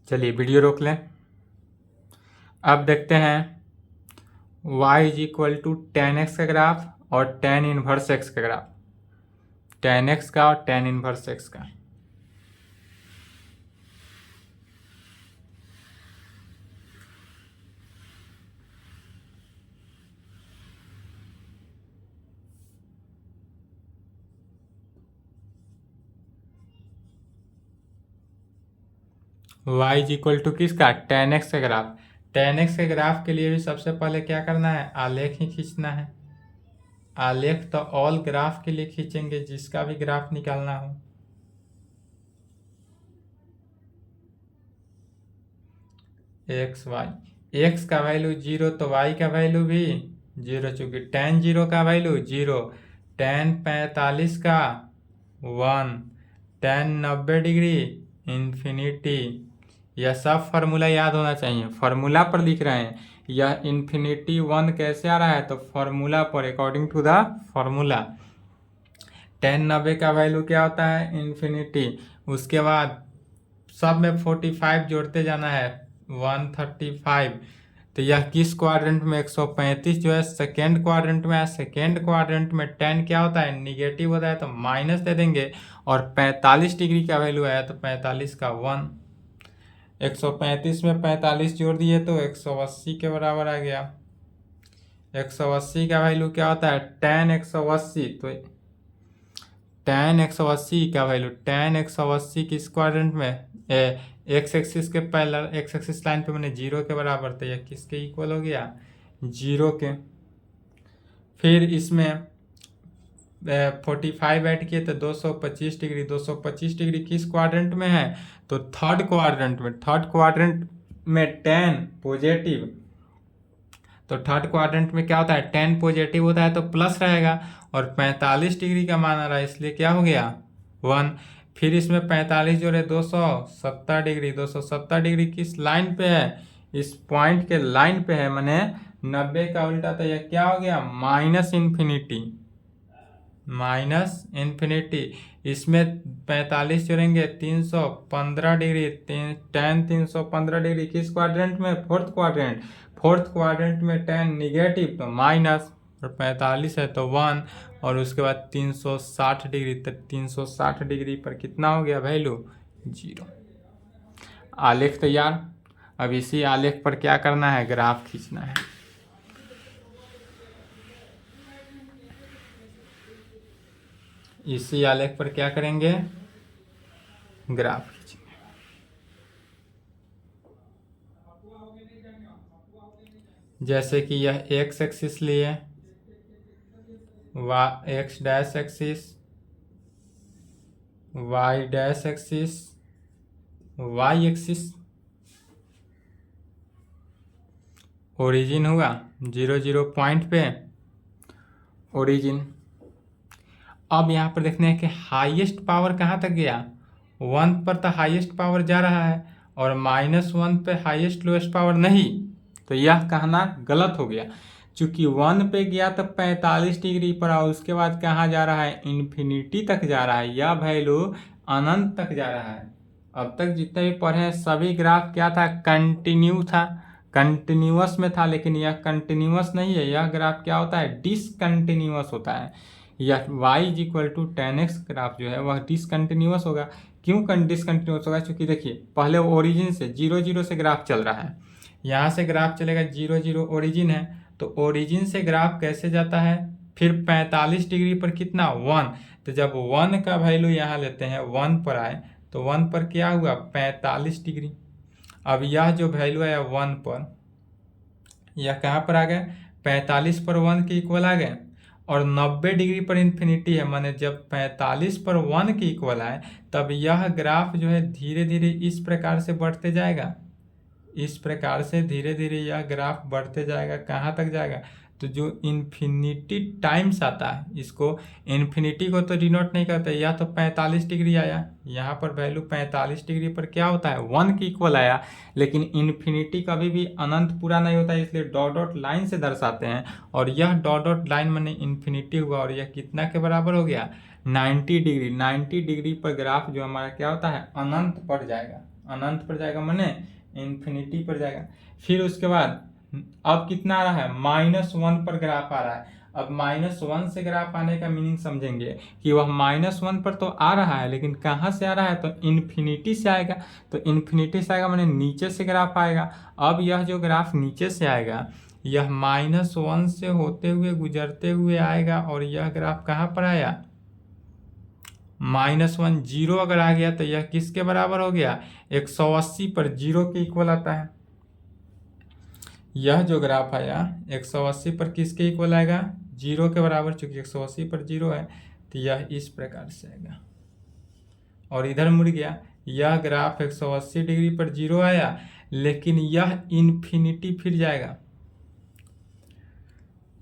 चलिए वीडियो रोक लें। अब देखते हैं y = tan x का ग्राफ और tan इनवर्स x का ग्राफ, tan x का और tan इनवर्स x का। y = किसका, tan x का ग्राफ। tan x के ग्राफ के लिए भी सबसे पहले क्या करना है, आलेख ही खींचना है। आलेख तो ऑल ग्राफ के लिए खींचेंगे, जिसका भी ग्राफ निकालना हो। एक्स वाई, एक्स का वैल्यू 0 तो y का वैल्यू भी 0, चूंकि tan 0 का वैल्यू 0, tan 45 का 1, tan 90 डिग्री इन्फिनिटी। यह सब फार्मूला याद होना चाहिए, फार्मूला पर लिख रहे हैं। यह इन्फिनिटी 1 कैसे आ रहा है, तो फार्मूला पर, according to the formula. tan 90 का वैल्यू क्या होता है, इन्फिनिटी। उसके बाद सब में 45 जोड़ते जाना है, 135। तो यह किस क्वाड्रेंट में, 135 जो है सेकेंड क्वाड्रेंट में है। सेकेंड क्वाड्रेंट में tan क्या होता है, निगेटिव होता है, तो माइनस दे देंगे। और 45 डिग्री का वैल्यू आया तो 45 का 1, 135 में 45 जोड़ दिए तो 180 के बराबर आ गया। 180 का वैल्यू क्या होता है, tan 180, तो tan 180 का वैल्यू, tan 180 किस क्वाड्रेंट में, एक्स एक्सिस के पैरेलल, एक्स एक्सिस लाइन पे मैंने 0 के बराबर, तो यह किसके इक्वल हो गया, 0 के। फिर इसमें 45 ऐड किए तो 225 डिग्री। 225 डिग्री किस क्वाड्रेंट में है, तो थर्ड क्वाड्रेंट में। थर्ड क्वाड्रेंट में 10 पॉजिटिव, तो थर्ड क्वाड्रेंट में क्या होता है 10 पॉजिटिव होता है तो प्लस रहेगा, और 45 डिग्री का मान आ रहा है इसलिए क्या हो गया 1। फिर इसमें 45 जोड़े 270 डिग्री, 270 डिग्री किस लाइन पे है, इस पॉइंट के लाइन पे है, माने 90 का उल्टा, तो यह क्या हो गया माइनस इन्फिनिटी, माइनस इन्फिनिटी। इसमें 45 जोड़ेंगे 315 डिग्री, tan 315 डिग्री किस क्वाड्रेंट में, फोर्थ क्वाड्रेंट, फोर्थ क्वाड्रेंट में tan निगेटिव तो माइनस, और 45 है तो 1, और उसके बाद 360 डिग्री, तो 360 डिग्री पर कितना हो गया वैल्यू 0। आलेख तैयार। अब इसी आलेख पर क्या करना है, ग्राफ खींचना है। इसी आलेख पर क्या करेंगे, ग्राफ खींचेंगे। जैसे कि यह एक्स एक्सिस लिए, x dash axis, y dash axis, y axis, origin हुआ 0 0 पॉइंट पे ओरिजिन। अब यहाँ पर देखने हैं कि हाईएस्ट पावर कहाँ तक गया, 1 पर तो हाईएस्ट पावर जा रहा है, और -1 पे हाईएस्ट लोएस्ट पावर नहीं, तो यह कहना गलत हो गया। चूंकि 1 पे गया तो 45 डिग्री पर, और उसके बाद कहाँ जा रहा है, इन्फिनिटी तक जा रहा है, यह वैल्यू अनंत तक जा रहा है। अब तक जितने भी पढ़े हैं सभी ग्राफ क्या था, कंटिन्यू था, कंटिन्यूअस में था, लेकिन यह कंटिन्यूअस नहीं है, यह ग्राफ क्या होता है, डिसकंटिन्यूअस होता है। यह y = tan x ग्राफ जो है वह डिसकंटिन्यूअस होगा। क्यों डिसकंटिन्यूअस होगा, क्योंकि देखिए पहले ओरिजिन से 0 0 से ग्राफ चल रहा है, यहाँ से ग्राफ चलेगा 0 0 ओरिजिन है, तो ओरिजिन से ग्राफ कैसे जाता है, फिर 45 डिग्री पर कितना 1, तो जब 1 का वैल्यू यहाँ लेते हैं 1 पर आए, तो 1 पर क्या हुआ 45 डिग्री। अब यह जो वैल्यू आया 1 पर, यह कहाँ पर आ गए, 45 पर 1 के इक्वल आ गए, और 90 डिग्री पर इन्फिनिटी है, माने जब 45 पर 1 के इक्वल आए तब यह ग्राफ जो है धीरे धीरे इस प्रकार से बढ़ते जाएगा, इस प्रकार से धीरे धीरे यह ग्राफ बढ़ते जाएगा, कहाँ तक जाएगा, तो जो इन्फिनिटी टाइम्स आता है, इसको इन्फिनिटी को तो डिनोट नहीं करते, यह तो 45 डिग्री आया, यहाँ पर वैल्यू 45 डिग्री पर क्या होता है 1 के इक्वल आया, लेकिन इन्फिनिटी कभी भी अनंत पूरा नहीं होता है, इसलिए डॉट डॉट लाइन से दर्शाते हैं, और यह डॉट डॉट लाइन माने इन्फिनिटी हुआ, और यह कितना के बराबर हो गया 90 डिग्री। 90 डिग्री पर ग्राफ जो हमारा क्या होता है अनंत पर जाएगा, अनंत पर जाएगा माने इन्फिनिटी पर जाएगा। फिर उसके बाद अब कितना आ रहा है -1 पर ग्राफ आ रहा है। अब -1 से ग्राफ आने का मीनिंग समझेंगे कि वह -1 पर तो आ रहा है, लेकिन कहाँ से आ रहा है, तो इन्फिनिटी से आएगा, तो इन्फिनिटी से आएगा माने नीचे से ग्राफ आएगा। अब यह जो ग्राफ नीचे से आएगा यह -1 से होते हुए गुजरते हुए आएगा, और यह ग्राफ कहाँ पर आया -1 0 अगर आ गया तो यह किसके बराबर हो गया 180 पर 0 के इक्वल आता है। यह जो ग्राफ आया 180 पर किसके इक्वल आएगा 0 के बराबर, चूंकि 180 पर 0 है तो यह इस प्रकार से आएगा, और इधर मुड़ गया, यह ग्राफ 180 डिग्री पर 0 आया, लेकिन यह इन्फिनिटी फिर जाएगा,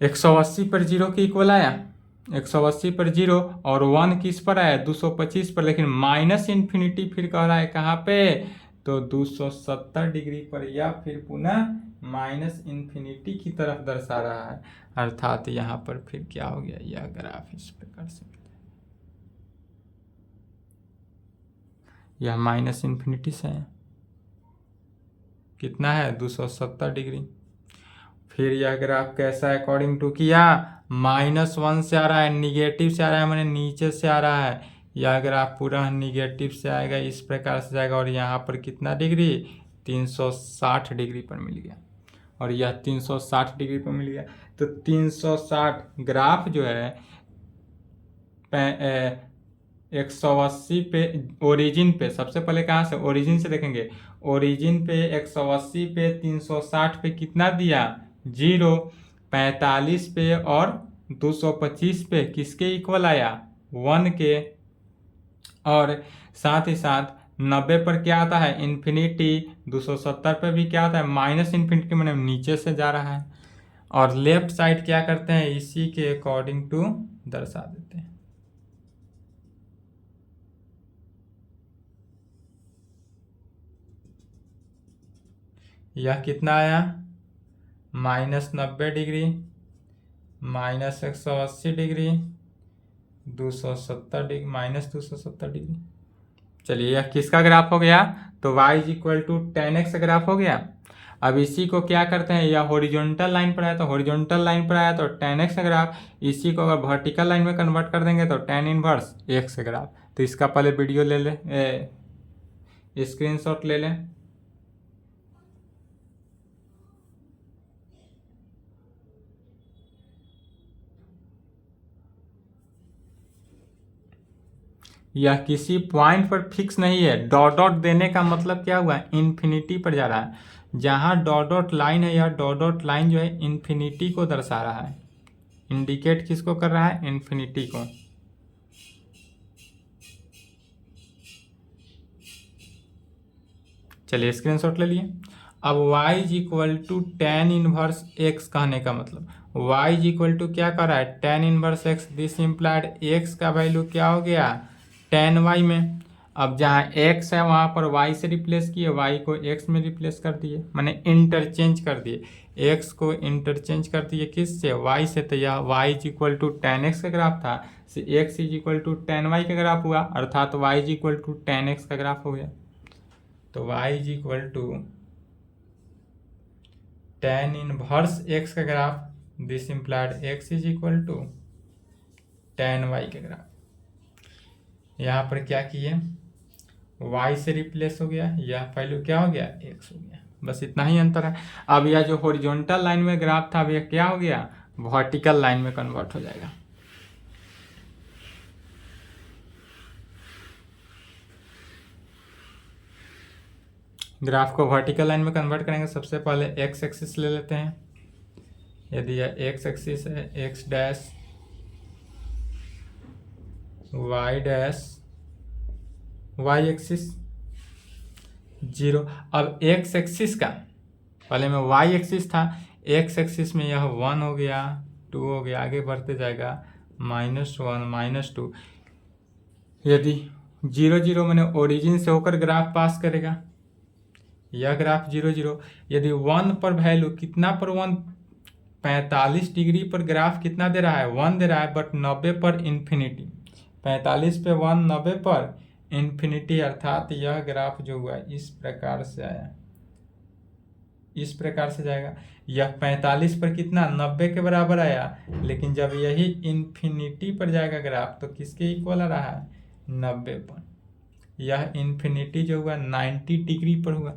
180 पर 0 के इक्वल आया, 180 पर 0, और 1 किस पर आया 225 पर, लेकिन माइनस इन्फिनिटी फिर कह रहा है कहाँ पे, तो 270 डिग्री पर, या फिर पुनः माइनस इन्फिनिटी की तरफ दर्शा रहा है, अर्थात यहाँ पर फिर क्या हो गया, यह ग्राफ इस प्रकार से, यह माइनस इन्फिनिटी से है, कितना है 270 डिग्री। फिर यह ग्राफ कैसा है अकॉर्डिंग टू किया, -1 से आ रहा है, निगेटिव से आ रहा है, मैंने नीचे से आ रहा है, यह ग्राफ पूरा निगेटिव से आएगा, इस प्रकार से जाएगा, और यहाँ पर कितना डिग्री 360 डिग्री पर मिल गया, और यह 360 डिग्री पर मिल गया। तो 360 ग्राफ जो है 180 पे ओरिजिन पे, सबसे पहले कहाँ से ओरिजिन से देखेंगे, ओरिजिन पे 180 पे 360 पे कितना दिया 0, 45 पे और 225 पे किसके इक्वल आया 1 के, और साथ ही साथ 90 पर क्या आता है इन्फिनिटी, 270 पर भी क्या आता है माइनस इन्फिनिटी, मैंने नीचे से जा रहा है। और लेफ्ट साइड क्या करते हैं, इसी के अकॉर्डिंग टू दर्शा देते हैं। यह कितना आया, -90 डिग्री, -180 डिग्री, 270 डिग्री, -270 डिग्री। चलिए यह किसका ग्राफ हो गया, तो y = tan x ग्राफ हो गया। अब इसी को क्या करते हैं, यह हॉरिजॉन्टल लाइन पर आया तो हॉरिजॉन्टल लाइन पर आया तो tan x ग्राफ, इसी को अगर वर्टिकल लाइन में कन्वर्ट कर देंगे तो tan इनवर्स x ग्राफ। तो इसका पहले वीडियो ले लें, स्क्रीनशॉट ले लें। यह किसी पॉइंट पर फिक्स नहीं है, डॉट डॉट देने का मतलब क्या हुआ, इन्फिनिटी पर जा रहा है। जहां डॉट डॉट लाइन है, यह डॉट डॉट लाइन जो है इन्फिनिटी को दर्शा रहा है, इंडिकेट किसको कर रहा है, इन्फिनिटी को। चलिए स्क्रीनशॉट ले लिए। अब y = tan इनवर्स x कहने का मतलब, y = क्या कर रहा है, tan inverse x, this implied x का वैल्यू क्या हो गया, tan y में। अब जहाँ x है वहाँ पर y से रिप्लेस किए, y को x में रिप्लेस कर दिए, मैंने इंटरचेंज कर दिए, x को इंटरचेंज कर दिए किससे, y से। तो यह y = tan x का ग्राफ था, x = tan y का ग्राफ हुआ, अर्थात y = tan x का ग्राफ हो गया। तो y = tan इनवर्स x का graph, this implied x = tan y का ग्राफ। यहाँ पर क्या किए, y से रिप्लेस हो गया, यह वैल्यू क्या हो गया, x हो गया, बस इतना ही अंतर है। अब यह जो हॉरिजॉन्टल लाइन में ग्राफ था, अब यह क्या हो गया, वर्टिकल लाइन में कन्वर्ट हो जाएगा। ग्राफ को वर्टिकल लाइन में कन्वर्ट करेंगे, सबसे पहले x एक्सिस ले लेते हैं। यदि यह x एक्सिस है, x dash, y dash, y axis 0। अब x एक्सिस का, पहले में y एक्सिस था, x एक्सिस में यह 1 हो गया, 2 हो गया, आगे बढ़ते जाएगा, -1 -2। यदि 0 0 मैंने ओरिजिन से होकर ग्राफ पास करेगा, यह ग्राफ 0 0। यदि 1 पर वैल्यू कितना पर 1, 45 डिग्री पर ग्राफ कितना दे रहा है, 1 दे रहा है, बट 90 पर इन्फिनिटी, 45 पे 1, 90 पर इन्फिनिटी, अर्थात यह ग्राफ जो हुआ इस प्रकार से आया, इस प्रकार से जाएगा। यह 45 पर कितना, 90 के बराबर आया, लेकिन जब यही इन्फिनिटी पर जाएगा ग्राफ तो किसके इक्वल आ रहा है, 90 पर। यह इन्फिनिटी जो हुआ 90 डिग्री पर हुआ।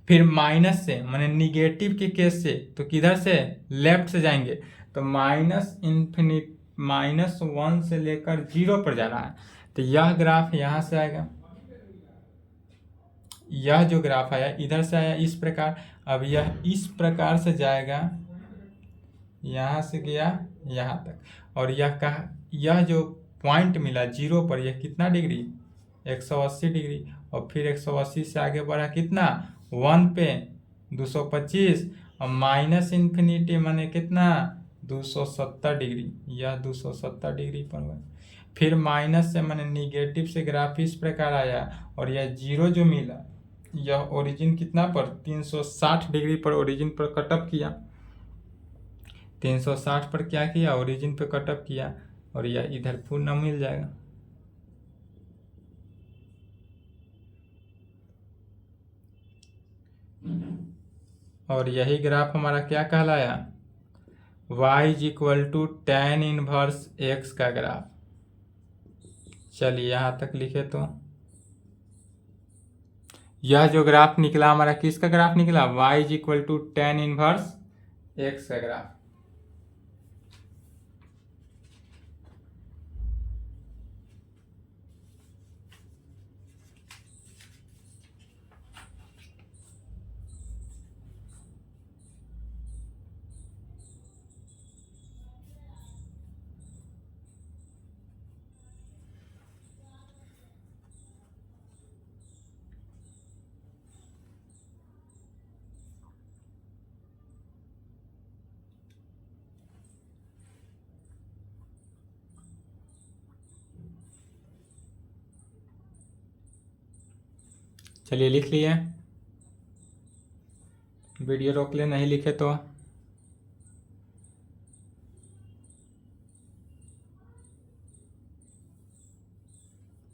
फिर माइनस से, माने निगेटिव के केस से, तो किधर से, लेफ्ट से जाएंगे, तो -1 से लेकर 0 पर जा रहा है, तो यह ग्राफ यहाँ से आएगा, यह जो ग्राफ आया इधर से आया इस प्रकार। अब यह इस प्रकार से जाएगा, यहाँ से गया यहाँ तक, और यह कहा, यह जो पॉइंट मिला 0 पर, यह कितना डिग्री, 180 डिग्री, और फिर 180 से आगे बढ़ा कितना, 1 पे 225, और माइनस इन्फिनिटी माने कितना, 270 डिग्री, यह 270 डिग्री पर हुआ। फिर माइनस से माने निगेटिव से ग्राफ इस प्रकार आया, और यह 0 जो मिला, यह ओरिजिन कितना पर, 360 डिग्री पर ओरिजिन पर कटअप किया, 360 पर क्या किया, ओरिजिन पे कटअप किया, और यह इधर पूर्ण मिल जाएगा। और यही ग्राफ हमारा क्या कहलाया, y = tan इनवर्स x का ग्राफ। चलिए यहाँ तक लिखे, तो यह जो ग्राफ निकला हमारा किसका ग्राफ निकला, y = tan इनवर्स x का ग्राफ। चलिए लिख लिए, वीडियो रोक ले नहीं लिखे तो।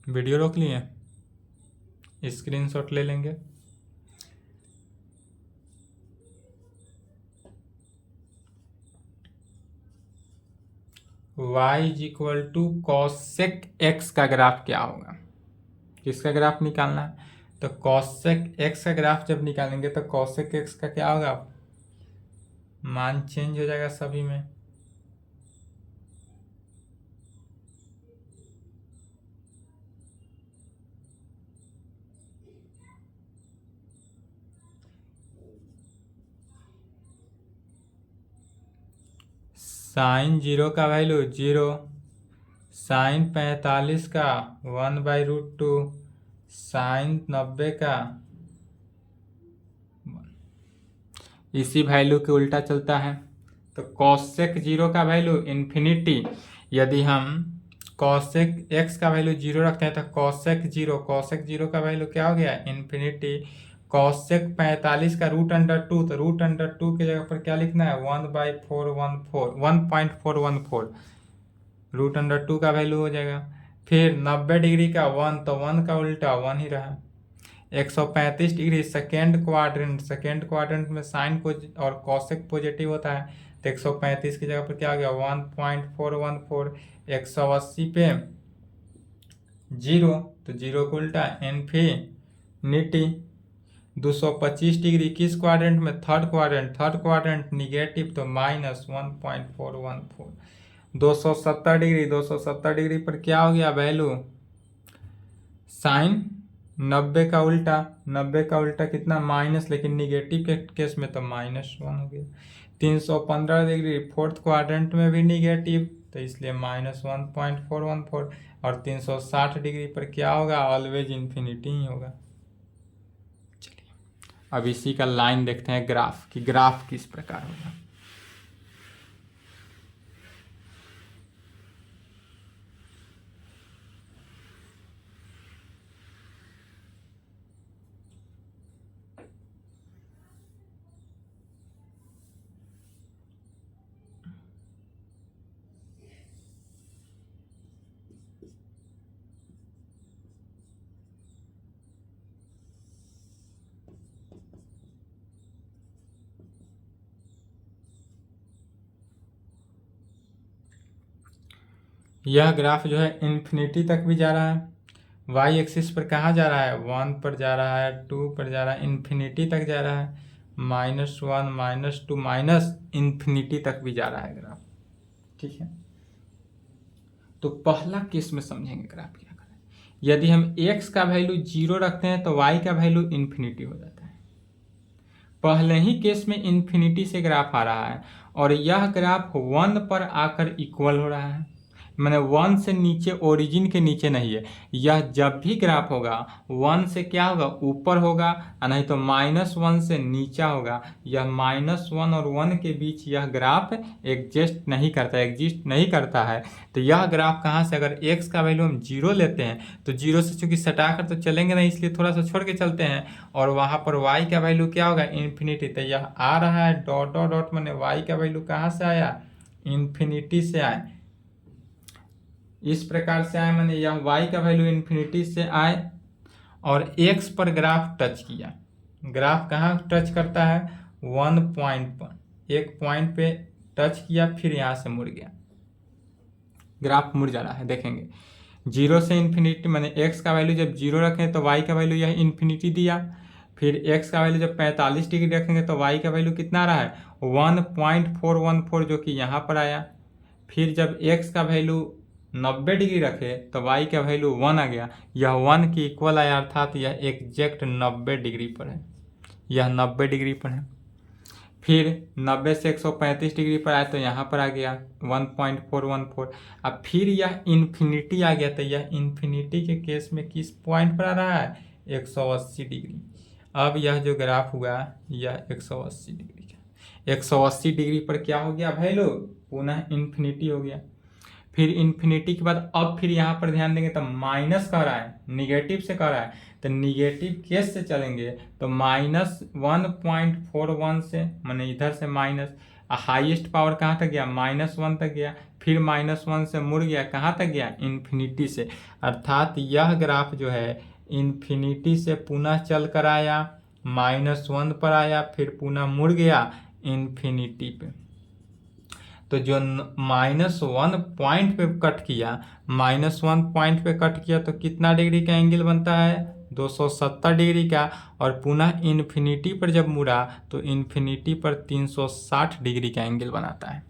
वीडियो रोक लिए, स्क्रीनशॉट ले लेंगे। y is equal to cosec x का ग्राफ क्या होगा, किसका ग्राफ निकालना है। तो कॉसेक एक्स का ग्राफ जब निकालेंगे तो कॉसेक एक्स का क्या होगा, मान चेंज हो जाएगा सभी में। साइन 0 का वैल्यू 0, साइन 45 का 1/√2, साइन 90 का इसी वैल्यू के उल्टा चलता है। तो कॉसेक 0 का वैल्यू इन्फिनिटी, यदि हम कॉसेक एक्स का वैल्यू 0 रखते हैं तो कॉसेक 0 का वैल्यू क्या हो गया, इन्फिनिटी। कॉसेक 45 का √2, तो √2 की जगह पर क्या लिखना है, 1/414, √2 का वैल्यू हो जाएगा। फिर 90 डिग्री का 1, तो 1 का उल्टा 1 ही रहा। 135 डिग्री सेकेंड क्वाड्रेंट में साइन और कॉसेक पॉजिटिव होता है, तो 135 की जगह पर क्या आ गया, 1.414। 180 पे 0, तो 0 को उल्टा इन्फिनिटी। 225 डिग्री किस क्वाड्रेंट में, थर्ड क्वाड्रेंट निगेटिव, तो -1.414। 270 डिग्री पर क्या हो गया वैल्यू, साइन 90 का उल्टा कितना, माइनस, लेकिन निगेटिव के केस में तो -1 हो गया। 315 डिग्री फोर्थ क्वाड्रेंट में भी निगेटिव, तो इसलिए -1.414। और 360 डिग्री पर क्या होगा, ऑलवेज इन्फिनिटी ही होगा। चलिए अब इसी का लाइन देखते हैं ग्राफ की, ग्राफ किस प्रकार होगा। यह ग्राफ जो है इन्फिनिटी तक भी जा रहा है, वाई एक्सिस पर कहाँ जा रहा है, 1 पर जा रहा है, 2 पर जा रहा है, इन्फिनिटी तक जा रहा है, -1 -2 माइनस इन्फिनिटी तक भी जा रहा है ग्राफ। ठीक है, तो पहला केस में समझेंगे ग्राफ क्या करें। यदि हम x का वैल्यू 0 रखते हैं तो y का वैल्यू इन्फिनिटी हो जाता है। पहले ही केस में इन्फिनिटी से ग्राफ आ रहा है और यह ग्राफ 1 पर आकर इक्वल हो रहा है, मैंने 1 से नीचे, ओरिजिन के नीचे नहीं है। यह जब भी ग्राफ होगा 1 से क्या होगा, ऊपर होगा, नहीं तो -1 से नीचा होगा। यह -1 और 1 के बीच यह ग्राफ एग्जिस्ट नहीं करता है। तो यह ग्राफ कहाँ से, अगर x का वैल्यू हम 0 लेते हैं तो 0 से चूंकि सटाकर तो चलेंगे नहीं, इसलिए थोड़ा सा छोड़ के चलते हैं, और वहाँ पर y का वैल्यू क्या होगा, इन्फिनिटी। तो यह आ रहा है डॉट डॉट डॉट, मैंने y का वैल्यू कहाँ से आया, इन्फिनिटी से आए, इस प्रकार से आए, मैंने यह y का वैल्यू इन्फिनिटी से आए और x पर ग्राफ टच किया। ग्राफ कहाँ टच करता है, 1 पॉइंट पर, एक पॉइंट पे टच किया, फिर यहाँ से मुड़ गया, ग्राफ मुड़ जा रहा है। देखेंगे 0 से इन्फिनिटी, मैंने x का वैल्यू जब 0 रखें तो y का वैल्यू यह इन्फिनिटी दिया। फिर x का वैल्यू जब 45 डिग्री रखेंगे तो y का वैल्यू कितना रहा है, 1.414, जो कि यहाँ पर आया। फिर जब x का वैल्यू 90 डिग्री रखे तो y का वैल्यू 1 आ गया, यह 1 के इक्वल आया, अर्थात यह एग्जैक्ट 90 डिग्री पर है, यह 90 डिग्री पर है। फिर 90 से 135 डिग्री पर आया तो यहाँ पर आ गया 1.414। अब फिर यह इन्फिनिटी आ गया, तो यह इन्फिनिटी के केस में किस पॉइंट पर आ रहा है, 180 डिग्री। अब यह जो ग्राफ हुआ यह 180 डिग्री का, 180 डिग्री पर क्या हो गया वैल्यू, पुनः इन्फिनिटी हो गया। फिर इन्फिनिटी के बाद अब फिर यहाँ पर ध्यान देंगे तो माइनस कह रहा है, निगेटिव से कह रहा है, तो निगेटिव केस से चलेंगे तो -1.41 से, माने इधर से माइनस, हाईएस्ट पावर कहाँ तक गया, -1 तक गया, फिर -1 से मुड़ गया, कहाँ तक गया, इन्फिनिटी से। अर्थात यह ग्राफ जो है इन्फिनिटी से पुनः चल कर आया, -1 पर आया, फिर पुनः मुड़ गया इन्फिनिटी पे। तो जो -1 पॉइंट पे कट किया, -1 पॉइंट पे कट किया तो कितना डिग्री का एंगल बनता है, 270 डिग्री का, और पुनः इन्फिनिटी पर जब मुड़ा तो इन्फिनिटी पर 360 डिग्री का एंगल बनाता है।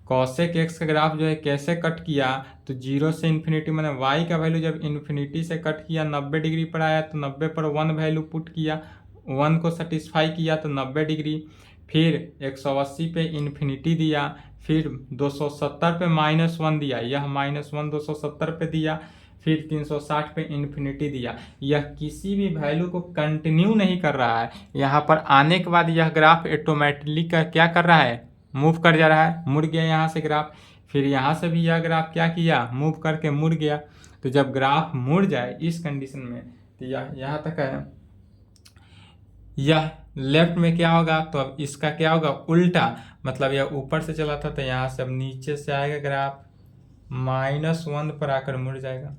कॉसेक एक्स का ग्राफ जो है कैसे कट किया, तो 0 से इन्फिनिटी, मैंने वाई का वैल्यू जब इन्फिनिटी से कट किया 90 डिग्री पर आया तो 90 पर 1 वैल्यू पुट किया, 1 को सेटिस्फाई किया तो 90 डिग्री, फिर 180 पे इन्फिनिटी दिया, फिर 270 पे -1 दिया, यह -1 270 पे दिया, फिर 360 पे इन्फिनिटी दिया। यह किसी भी वैल्यू को कंटिन्यू नहीं कर रहा है, यहाँ पर आने के बाद यह ग्राफ ऑटोमेटिकली क्या कर रहा है, मूव कर जा रहा है, मुड़ गया यहाँ से ग्राफ, फिर यहाँ से भी यह ग्राफ क्या किया, मूव करके मुड़ गया। तो जब ग्राफ मुड़ जाए इस कंडीशन में तो यह यहाँ तक है, यह लेफ्ट में क्या होगा, तो अब इसका क्या होगा, उल्टा, मतलब यह ऊपर से चला था तो यहाँ से अब नीचे से आएगा ग्राफ, -1 पर आकर मुड़ जाएगा।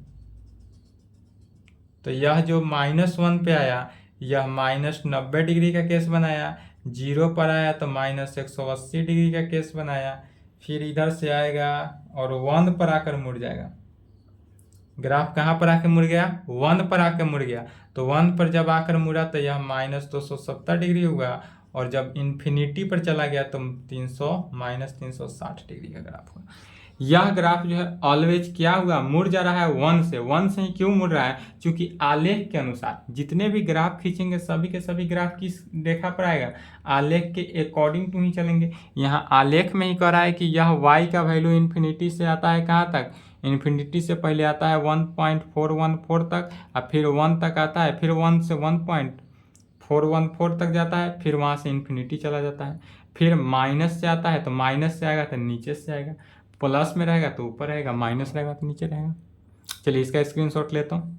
तो यह जो -1 पे आया यह -90 डिग्री का केस बनाया, 0 पर आया तो -180 डिग्री का केस बनाया, फिर इधर से आएगा और 1 पर आकर मुड़ जाएगा। ग्राफ कहाँ पर आकर मुड़ गया, 1 पर आकर मुड़ गया, तो 1 पर जब आकर मुड़ा तो यह -270 डिग्री हुआ, और जब इन्फिनिटी पर चला गया तो 360 डिग्री का ग्राफ हुआ। यह ग्राफ जो है ऑलवेज क्या हुआ, मुड़ जा रहा है 1 से ही क्यों मुड़ रहा है, क्योंकि आलेख के अनुसार जितने भी ग्राफ खींचेंगे सभी के सभी ग्राफ किस रेखा पर आएगा, आलेख के अकॉर्डिंग टू ही चलेंगे। यहाँ आलेख में ही कह रहा है कि यह y का वैल्यू इन्फिनिटी से आता है कहाँ तक, इन्फिनिटी से पहले आता है 1.414 तक, और फिर 1 तक आता है, फिर 1 से 1.414 तक जाता है, फिर वहाँ से इन्फिनिटी चला जाता है, फिर माइनस से आता है तो माइनस से आएगा तो नीचे से आएगा, प्लस में रहेगा तो ऊपर रहेगा, माइनस रहेगा तो नीचे रहेगा। चलिए इसका स्क्रीनशॉट लेता हूँ।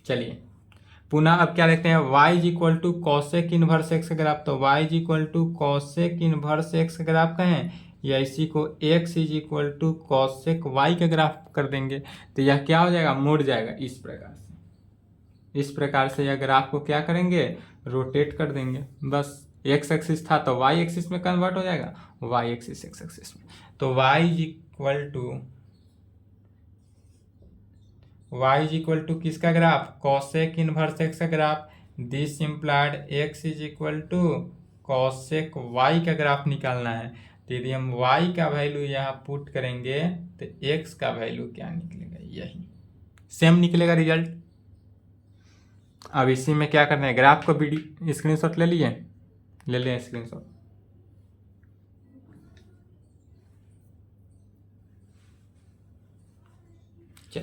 चलिए पुनः अब क्या देखते हैं, y is equal to cosec inverse x का ग्राफ, तो y is equal to cosec inverse x का ग्राफ कहें या इसी को x is equal to cosec y का ग्राफ कर देंगे तो यह क्या हो जाएगा, मुड़ जाएगा इस प्रकार से। इस प्रकार से यह ग्राफ को क्या करेंगे, रोटेट कर देंगे, बस x एक्सिस था तो y एक्सिस में कन्वर्ट हो जाएगा, y एक्सिस x एक्सिस में। तो y इज इक्वल टू किसका ग्राफ, कॉसेक इनवर्स एक्स का graph, this implied x is equal to cosec y का ग्राफ निकालना है। तो यदि हम y का वैल्यू यहाँ पुट करेंगे तो x का वैल्यू क्या निकलेगा, यही सेम निकलेगा रिजल्ट। अब इसी में क्या करना है, ग्राफ को वीडियो स्क्रीनशॉट ले लिए, ले लें स्क्रीनशॉट। चल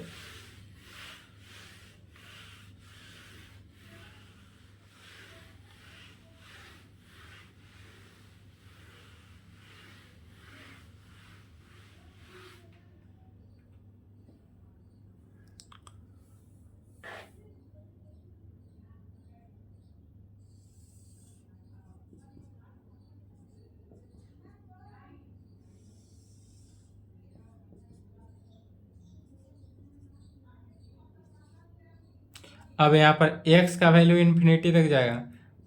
अब यहाँ पर x का वैल्यू इन्फिनिटी तक जाएगा,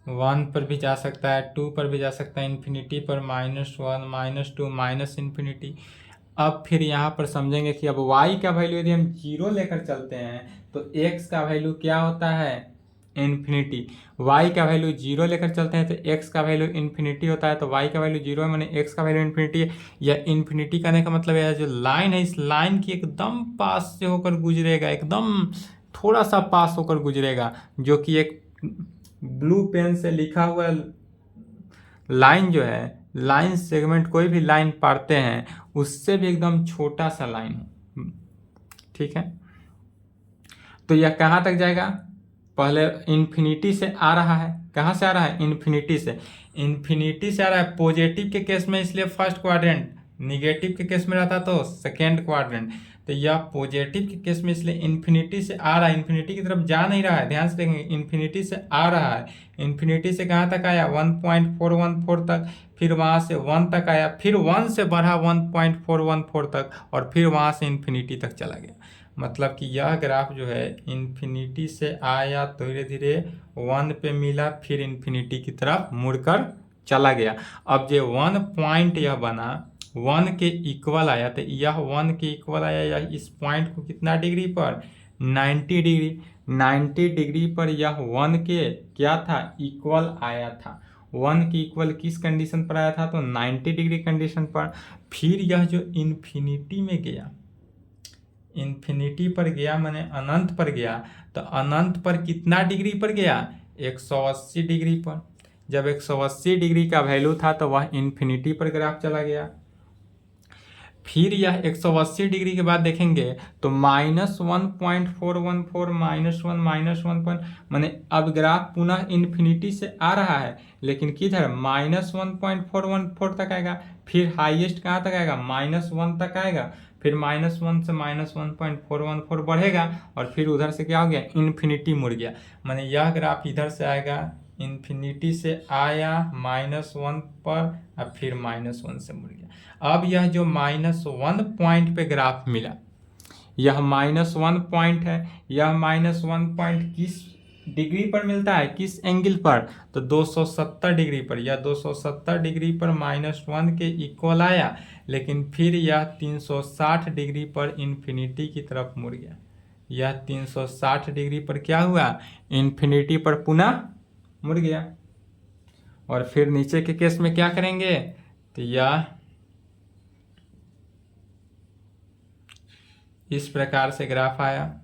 1 पर भी जा सकता है, 2 पर भी जा सकता है, इन्फिनिटी पर -1 -2 माइनस इन्फिनिटी। अब फिर यहाँ पर समझेंगे कि अब y का वैल्यू यदि हम 0 लेकर चलते हैं तो x का वैल्यू क्या होता है, इन्फिनिटी। y का वैल्यू 0 लेकर चलते हैं तो x का वैल्यू इन्फिनिटी होता है, तो y का वैल्यू 0 है मैंने x का वैल्यू इन्फिनिटी है। यह इन्फिनिटी करने का मतलब है जो लाइन है इस लाइन की एकदम पास से होकर गुजरेगा, एकदम थोड़ा सा पास होकर गुजरेगा, जो कि एक ब्लू पेन से लिखा हुआ लाइन जो है, लाइन सेगमेंट कोई भी लाइन पाड़ते हैं उससे भी एकदम छोटा सा लाइन हो, ठीक है। तो यह कहाँ तक जाएगा, पहले इन्फिनिटी से आ रहा है, कहाँ से आ रहा है, इन्फिनिटी से, इन्फिनिटी से आ रहा है पॉजिटिव के केस में इसलिए फर्स्ट क्वाड्रेंट, निगेटिव के केस में रहता तो सेकेंड क्वाड्रेंट। तो यह पॉजिटिव के केस में इसलिए इन्फिनिटी से आ रहा है, इन्फिनिटी की तरफ जा नहीं रहा है, ध्यान से देखेंगे, इन्फिनिटी से आ रहा है, इन्फिनिटी से कहाँ तक आया 1.414 तक, फिर वहाँ से 1 तक आया, फिर 1 से बढ़ा 1.414 तक, और फिर वहाँ से इन्फिनिटी तक चला गया। मतलब कि यह ग्राफ जो है इन्फिनिटी से आया, धीरे धीरे 1 पे मिला, फिर इन्फिनिटी की तरफ मुड़कर चला गया। अब जो 1 पॉइंट यह बना 1 के इक्वल आया, तो यह 1 के इक्वल आया, या इस पॉइंट को कितना डिग्री पर, 90 डिग्री, 90 डिग्री पर यह 1 के क्या था, इक्वल आया था। 1 के इक्वल किस कंडीशन पर आया था, तो 90 डिग्री कंडीशन पर। फिर यह जो इन्फिनिटी में गया, इन्फिनिटी पर गया माने अनंत पर गया, तो अनंत पर कितना डिग्री पर गया, 180 डिग्री पर। जब 180 डिग्री का वैल्यू था तो वह इन्फिनिटी पर ग्राफ चला गया। फिर यह 180 डिग्री के बाद देखेंगे तो -1.414 -1 पॉइंट, माने अब ग्राफ पुनः इन्फिनिटी से आ रहा है, लेकिन किधर, -1.414 तक आएगा, फिर हाईएस्ट कहाँ तक आएगा, -1 तक आएगा, फिर -1 से -1.414 बढ़ेगा, और फिर उधर से क्या हो गया, इन्फिनिटी मुड़ गया। माने यह ग्राफ इधर से आएगा, इन्फिनिटी से आया -1 पर, अब फिर -1 से मुड़ गया। अब यह जो -1 पॉइंट पे ग्राफ मिला, यह -1 पॉइंट है, यह -1 पॉइंट किस डिग्री पर मिलता है, किस एंगल पर, तो 270 डिग्री पर। यह 270 डिग्री पर -1 के इक्वल आया, लेकिन फिर यह 360 डिग्री पर इन्फिनिटी की तरफ मुड़ गया। यह 360 डिग्री पर क्या हुआ, इन्फिनिटी पर पुनः मुड़ गया। और फिर नीचे के केस में क्या करेंगे, तो यह इस प्रकार से ग्राफ आया,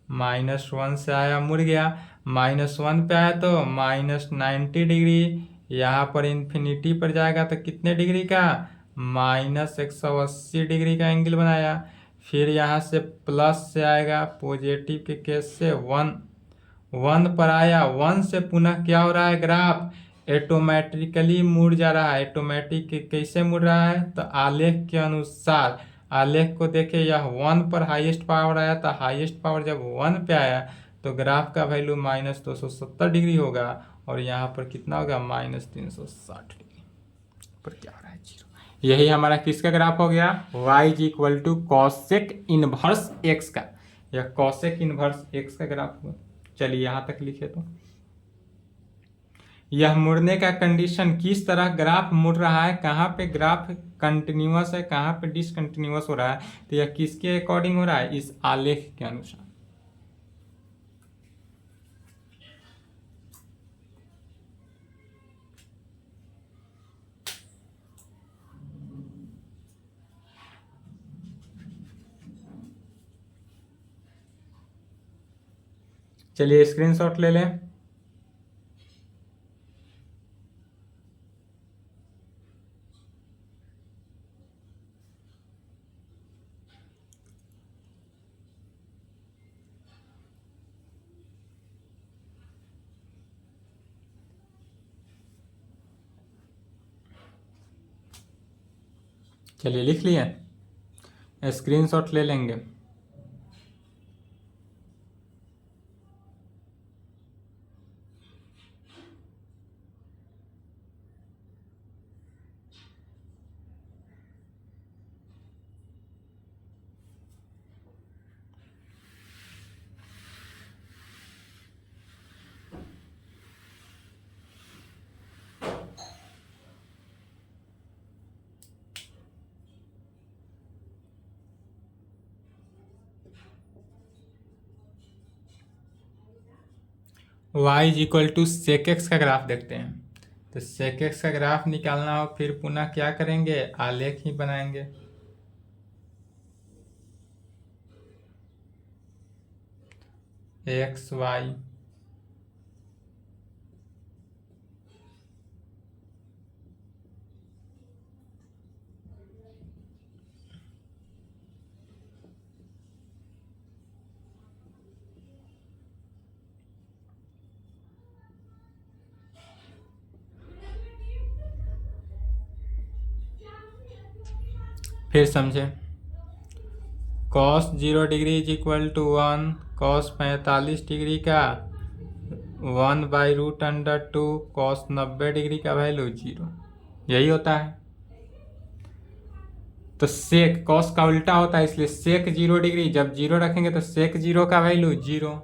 -1 से आया, मुड़ गया, -1 पे आया तो -90 डिग्री, यहाँ पर इन्फिनिटी पर जाएगा तो कितने डिग्री का, -180 डिग्री का एंगल बनाया। फिर यहाँ से प्लस से आएगा, पॉजिटिव के केस से 1 पर आया, 1 से पुनः क्या हो रहा है, ग्राफ ऑटोमेटिकली मुड़ जा रहा है। ऑटोमेटिक कैसे मुड़ रहा है, तो आलेख के अनुसार, आलेख को देखे, यह 1 पर हाईएस्ट पावर आया था, हाईएस्ट पावर जब 1 पे आया तो ग्राफ का वैल्यू -270 डिग्री होगा, और यहाँ पर कितना होगा, -360 डिग्री पर क्या हो रहा है, 0। यही हमारा किसका ग्राफ हो गया, y = कॉसेक इनवर्स x का, यह कॉसेक इनवर्स x का ग्राफ हुआ। चलिए यहाँ तक लिखे तो यह मुड़ने का कंडीशन, किस तरह ग्राफ मुड़ रहा है, कहाँ पे ग्राफ कंटिन्यूअस है, कहाँ पे डिसकंटिन्यूअस हो रहा है, तो यह किसके अकॉर्डिंग हो रहा है, इस आलेख के अनुसार। चलिए स्क्रीनशॉट ले लें। चलिए लिख लिए, स्क्रीनशॉट ले लेंगे। y = sec x का ग्राफ देखते हैं। तो sec x का ग्राफ निकालना हो, फिर पुनः क्या करेंगे, आलेख ही बनाएंगे। x y फिर समझे, cos 0 degree is equal to 1, cos 45 degree का 1/√2, कॉस 90 डिग्री का वैल्यू 0, यही होता है। तो सेक कॉस का उल्टा होता है, इसलिए सेक 0 डिग्री, जब 0 रखेंगे तो सेक 0 का वैल्यू 0।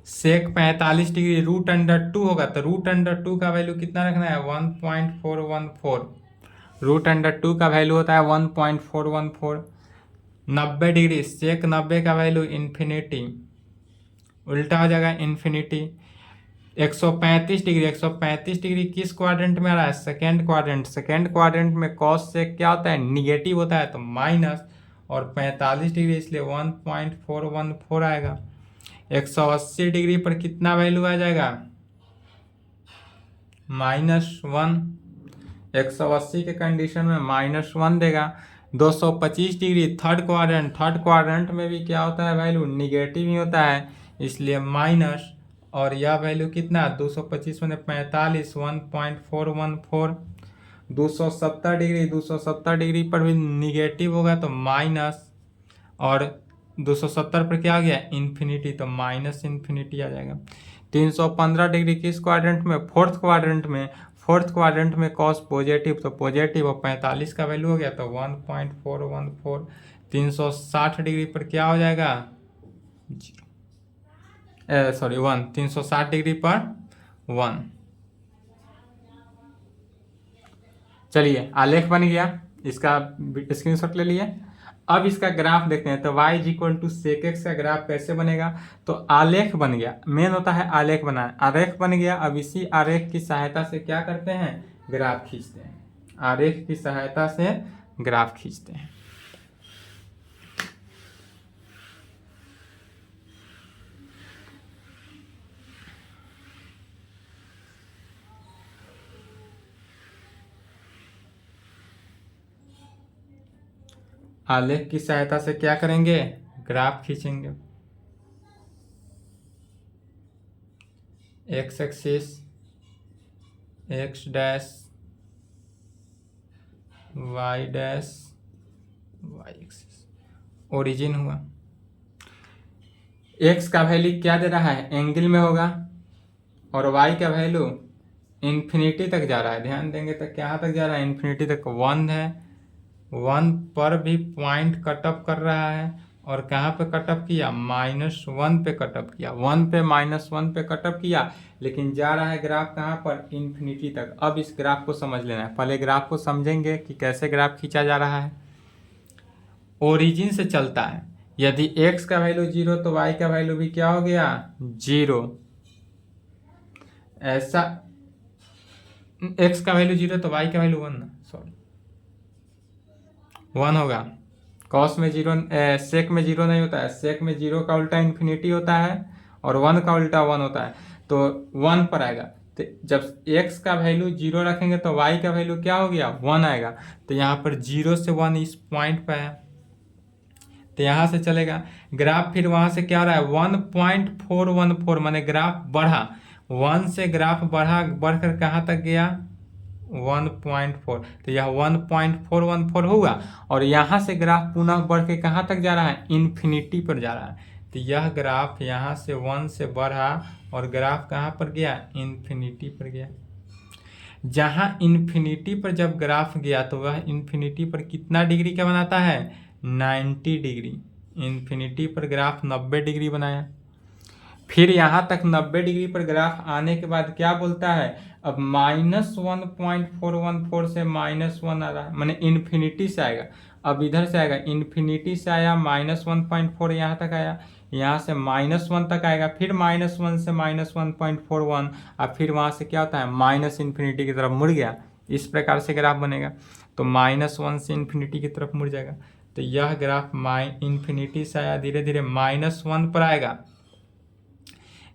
सेक 45 डिग्री √2 होगा, तो √2 का वैल्यू कितना रखना है, 1.414। √2 का वैल्यू होता है 1.414। 90 डिग्री, सेक 90 का वैल्यू इन्फिनिटी, उल्टा हो जाएगा इन्फिनिटी। 135 डिग्री, 135 डिग्री किस क्वाड्रेंट में आ रहा है, सेकेंड क्वाड्रेंट। सेकेंड क्वाड्रेंट में कॉस सेक क्या होता है, निगेटिव होता है, तो माइनस, और 45 डिग्री इसलिए 1.414 आएगा। 180 डिग्री पर कितना वैल्यू आ जाएगा, -1। 180 के कंडीशन में -1 देगा। 225 डिग्री थर्ड क्वाड्रेंट में भी क्या होता है, वैल्यू निगेटिव ही होता है, इसलिए माइनस, और यह वैल्यू कितना, 225 में 45, 1.414। 270 डिग्री पर भी निगेटिव होगा तो माइनस, और 270 पर क्या आ गया, इन्फिनिटी, तो माइनस इन्फिनिटी आ जाएगा। 315 डिग्री किस क्वाड्रेंट में, फोर्थ क्वाड्रेंट में कॉस पॉजिटिव, तो पॉजिटिव, और 45 का वैल्यू हो गया तो 1.414। 360 डिग्री पर क्या हो जाएगा, 1। 360 डिग्री पर 1। चलिए आलेख बन गया, इसका स्क्रीनशॉट ले लिए। अब इसका ग्राफ देखते हैं, तो y = sec x का ग्राफ कैसे बनेगा, तो आलेख बन गया, मेन होता है आलेख बनाना। आलेख बन गया, अब इसी आलेख की सहायता से क्या करते हैं, ग्राफ खींचते हैं। आलेख की सहायता से ग्राफ खींचते हैं। आलेख की सहायता से क्या करेंगे, ग्राफ खींचेंगे। x axis, x dash, y dash, y axis, origin हुआ। x का वैल्यू क्या दे रहा है, एंगल में होगा, और y का वैल्यू इन्फिनिटी तक जा रहा है। ध्यान देंगे तो कहाँ तक जा रहा है, इन्फिनिटी तक। 1 है, 1 पर भी पॉइंट कटअप कर रहा है, और कहाँ पे कटअप किया, -1 पे कटअप किया। 1 पे -1 पे कटअप किया, लेकिन जा रहा है ग्राफ कहाँ पर, इन्फिनिटी तक। अब इस ग्राफ को समझ लेना है, पहले ग्राफ को समझेंगे कि कैसे ग्राफ खींचा जा रहा है। ओरिजिन से चलता है, यदि x का वैल्यू 0 तो y का वैल्यू भी क्या हो गया, 0। ऐसा x का वैल्यू 0 तो y का वैल्यू 1 होगा। कॉस में 0, सेक में 0 नहीं होता है, सेक में 0 का उल्टा इन्फिनिटी होता है, और 1 का उल्टा 1 होता है, तो 1 पर आएगा। तो जब x का वैल्यू 0 रखेंगे तो y का वैल्यू क्या हो गया, 1 आएगा। तो यहाँ पर 0 से 1 इस पॉइंट पर है, तो यहाँ से चलेगा ग्राफ। फिर वहाँ से क्या आ रहा है, 1.414, माने ग्राफ बढ़ा, 1 से ग्राफ बढ़कर कहाँ तक गया, 1.4। तो यह 1.414 हुआ, और यहाँ से ग्राफ पुनः बढ़ के कहाँ तक जा रहा है, इन्फिनिटी पर जा रहा है। तो यह ग्राफ यहाँ से 1 से बढ़ा, और ग्राफ कहाँ पर गया, इन्फिनिटी पर गया। जहाँ इन्फिनिटी पर जब ग्राफ गया तो वह इन्फिनिटी पर कितना डिग्री का बनाता है, 90 डिग्री। इन्फिनिटी पर ग्राफ 90 डिग्री बनाया। फिर यहाँ तक 90 डिग्री पर ग्राफ आने के बाद क्या बोलता है, अब -1.414 से -1 आ रहा है, माने इन्फिनिटी से आएगा। अब इधर से आएगा, इन्फिनिटी से आया, -1.4 यहाँ तक आया, यहाँ से -1 तक आएगा, फिर -1 से -1.41, और फिर वहाँ से क्या होता है, माइनस इन्फिनिटी की तरफ मुड़ गया। इस प्रकार से ग्राफ बनेगा। तो -1 से इन्फिनिटी की तरफ मुड़ जाएगा। तो यह ग्राफ इन्फिनिटी से आया, धीरे धीरे -1 पर आएगा।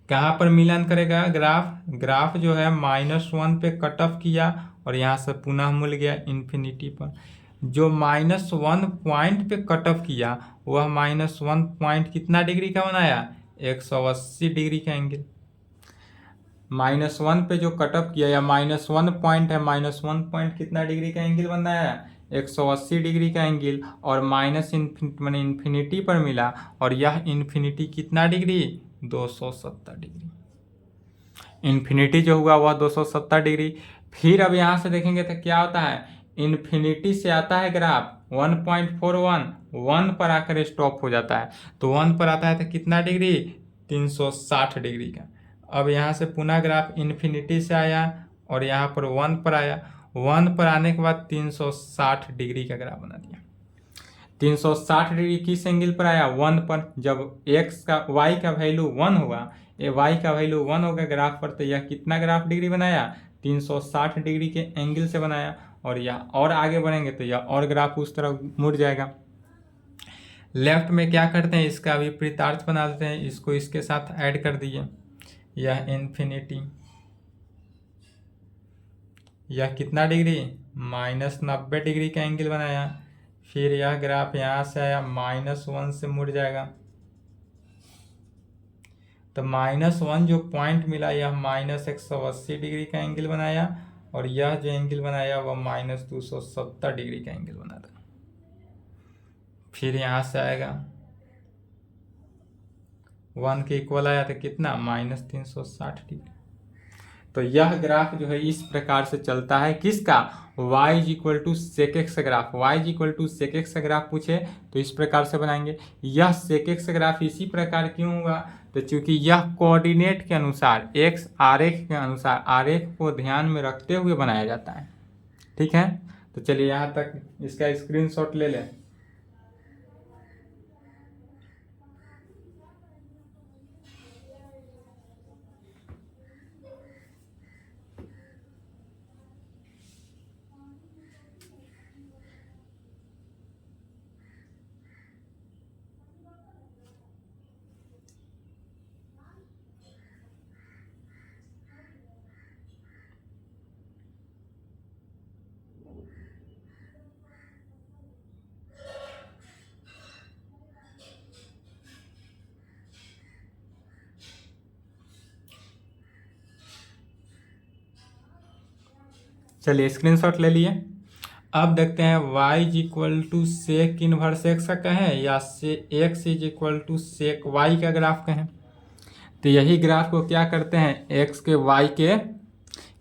कहाँ पर मिलन करेगा ग्राफ जो है -1 पे कट ऑफ किया, और यहाँ से पुनः मुड़ गया इन्फिनिटी पर। जो -1 पॉइंट पे कट ऑफ किया, वह -1 पॉइंट कितना डिग्री का बनाया, 180 डिग्री का एंगल। -1 पे जो कट ऑफ किया, या -1 पॉइंट है, -1 पॉइंट कितना डिग्री का एंगल बनाया, 180 डिग्री का एंगल और माइनस मैंने इन्फिनिटी पर मिला, और यह इन्फिनिटी कितना डिग्री, 270 डिग्री। इन्फिनिटी जो हुआ वह 270 डिग्री। फिर अब यहाँ से देखेंगे तो क्या होता है, इन्फिनिटी से आता है ग्राफ 1.41, 1 पर आकर स्टॉप हो जाता है। तो 1 पर आता है तो कितना डिग्री, 360 डिग्री का। अब यहाँ से पुनः ग्राफ इन्फिनिटी से आया और यहाँ पर 1 पर आया, 1 पर आने के बाद 360 डिग्री का ग्राफ बना दिया। 360 डिग्री किस एंगल पर आया, 1 पर। जब x का y का वैल्यू 1 हुआ, ये y का वैल्यू 1 होगा ग्राफ पर, तो यह कितना ग्राफ डिग्री बनाया, 360 डिग्री के एंगल से बनाया। और यह और आगे बढ़ेंगे तो यह और ग्राफ उस तरफ मुड़ जाएगा। लेफ्ट में क्या करते हैं, इसका विपरीतार्थ बना देते हैं, इसको इसके साथ ऐड कर दिए। यह इन्फिनिटी, यह कितना डिग्री, -90 डिग्री का एंगल बनाया। फिर यह ग्राफ यहाँ से आया, -1 से मुड़ जाएगा। तो -1 जो पॉइंट मिला, यह -180 डिग्री का एंगल बनाया, और यह जो एंगल बनाया वह -270 डिग्री का एंगल बना था। फिर यहाँ से आएगा 1 के इक्वल आया तो कितना, -360 डिग्री। तो यह ग्राफ जो है इस प्रकार से चलता है, किसका, y = sec x graph. y = sec x graph पूछे तो इस प्रकार से बनाएंगे। यह sec x ग्राफ इसी प्रकार क्यों हुआ, तो चूंकि यह कोऑर्डिनेट के अनुसार, x आरेख के अनुसार, आरेख को ध्यान में रखते हुए बनाया जाता है। ठीक है, तो चलिए यहाँ तक इसका स्क्रीनशॉट ले लें। चलिए स्क्रीनशॉट ले लिए। अब देखते हैं y = sec इनवर्स x का कहें या x = sec y का ग्राफ कहें। तो यही ग्राफ को क्या करते हैं, x के y के,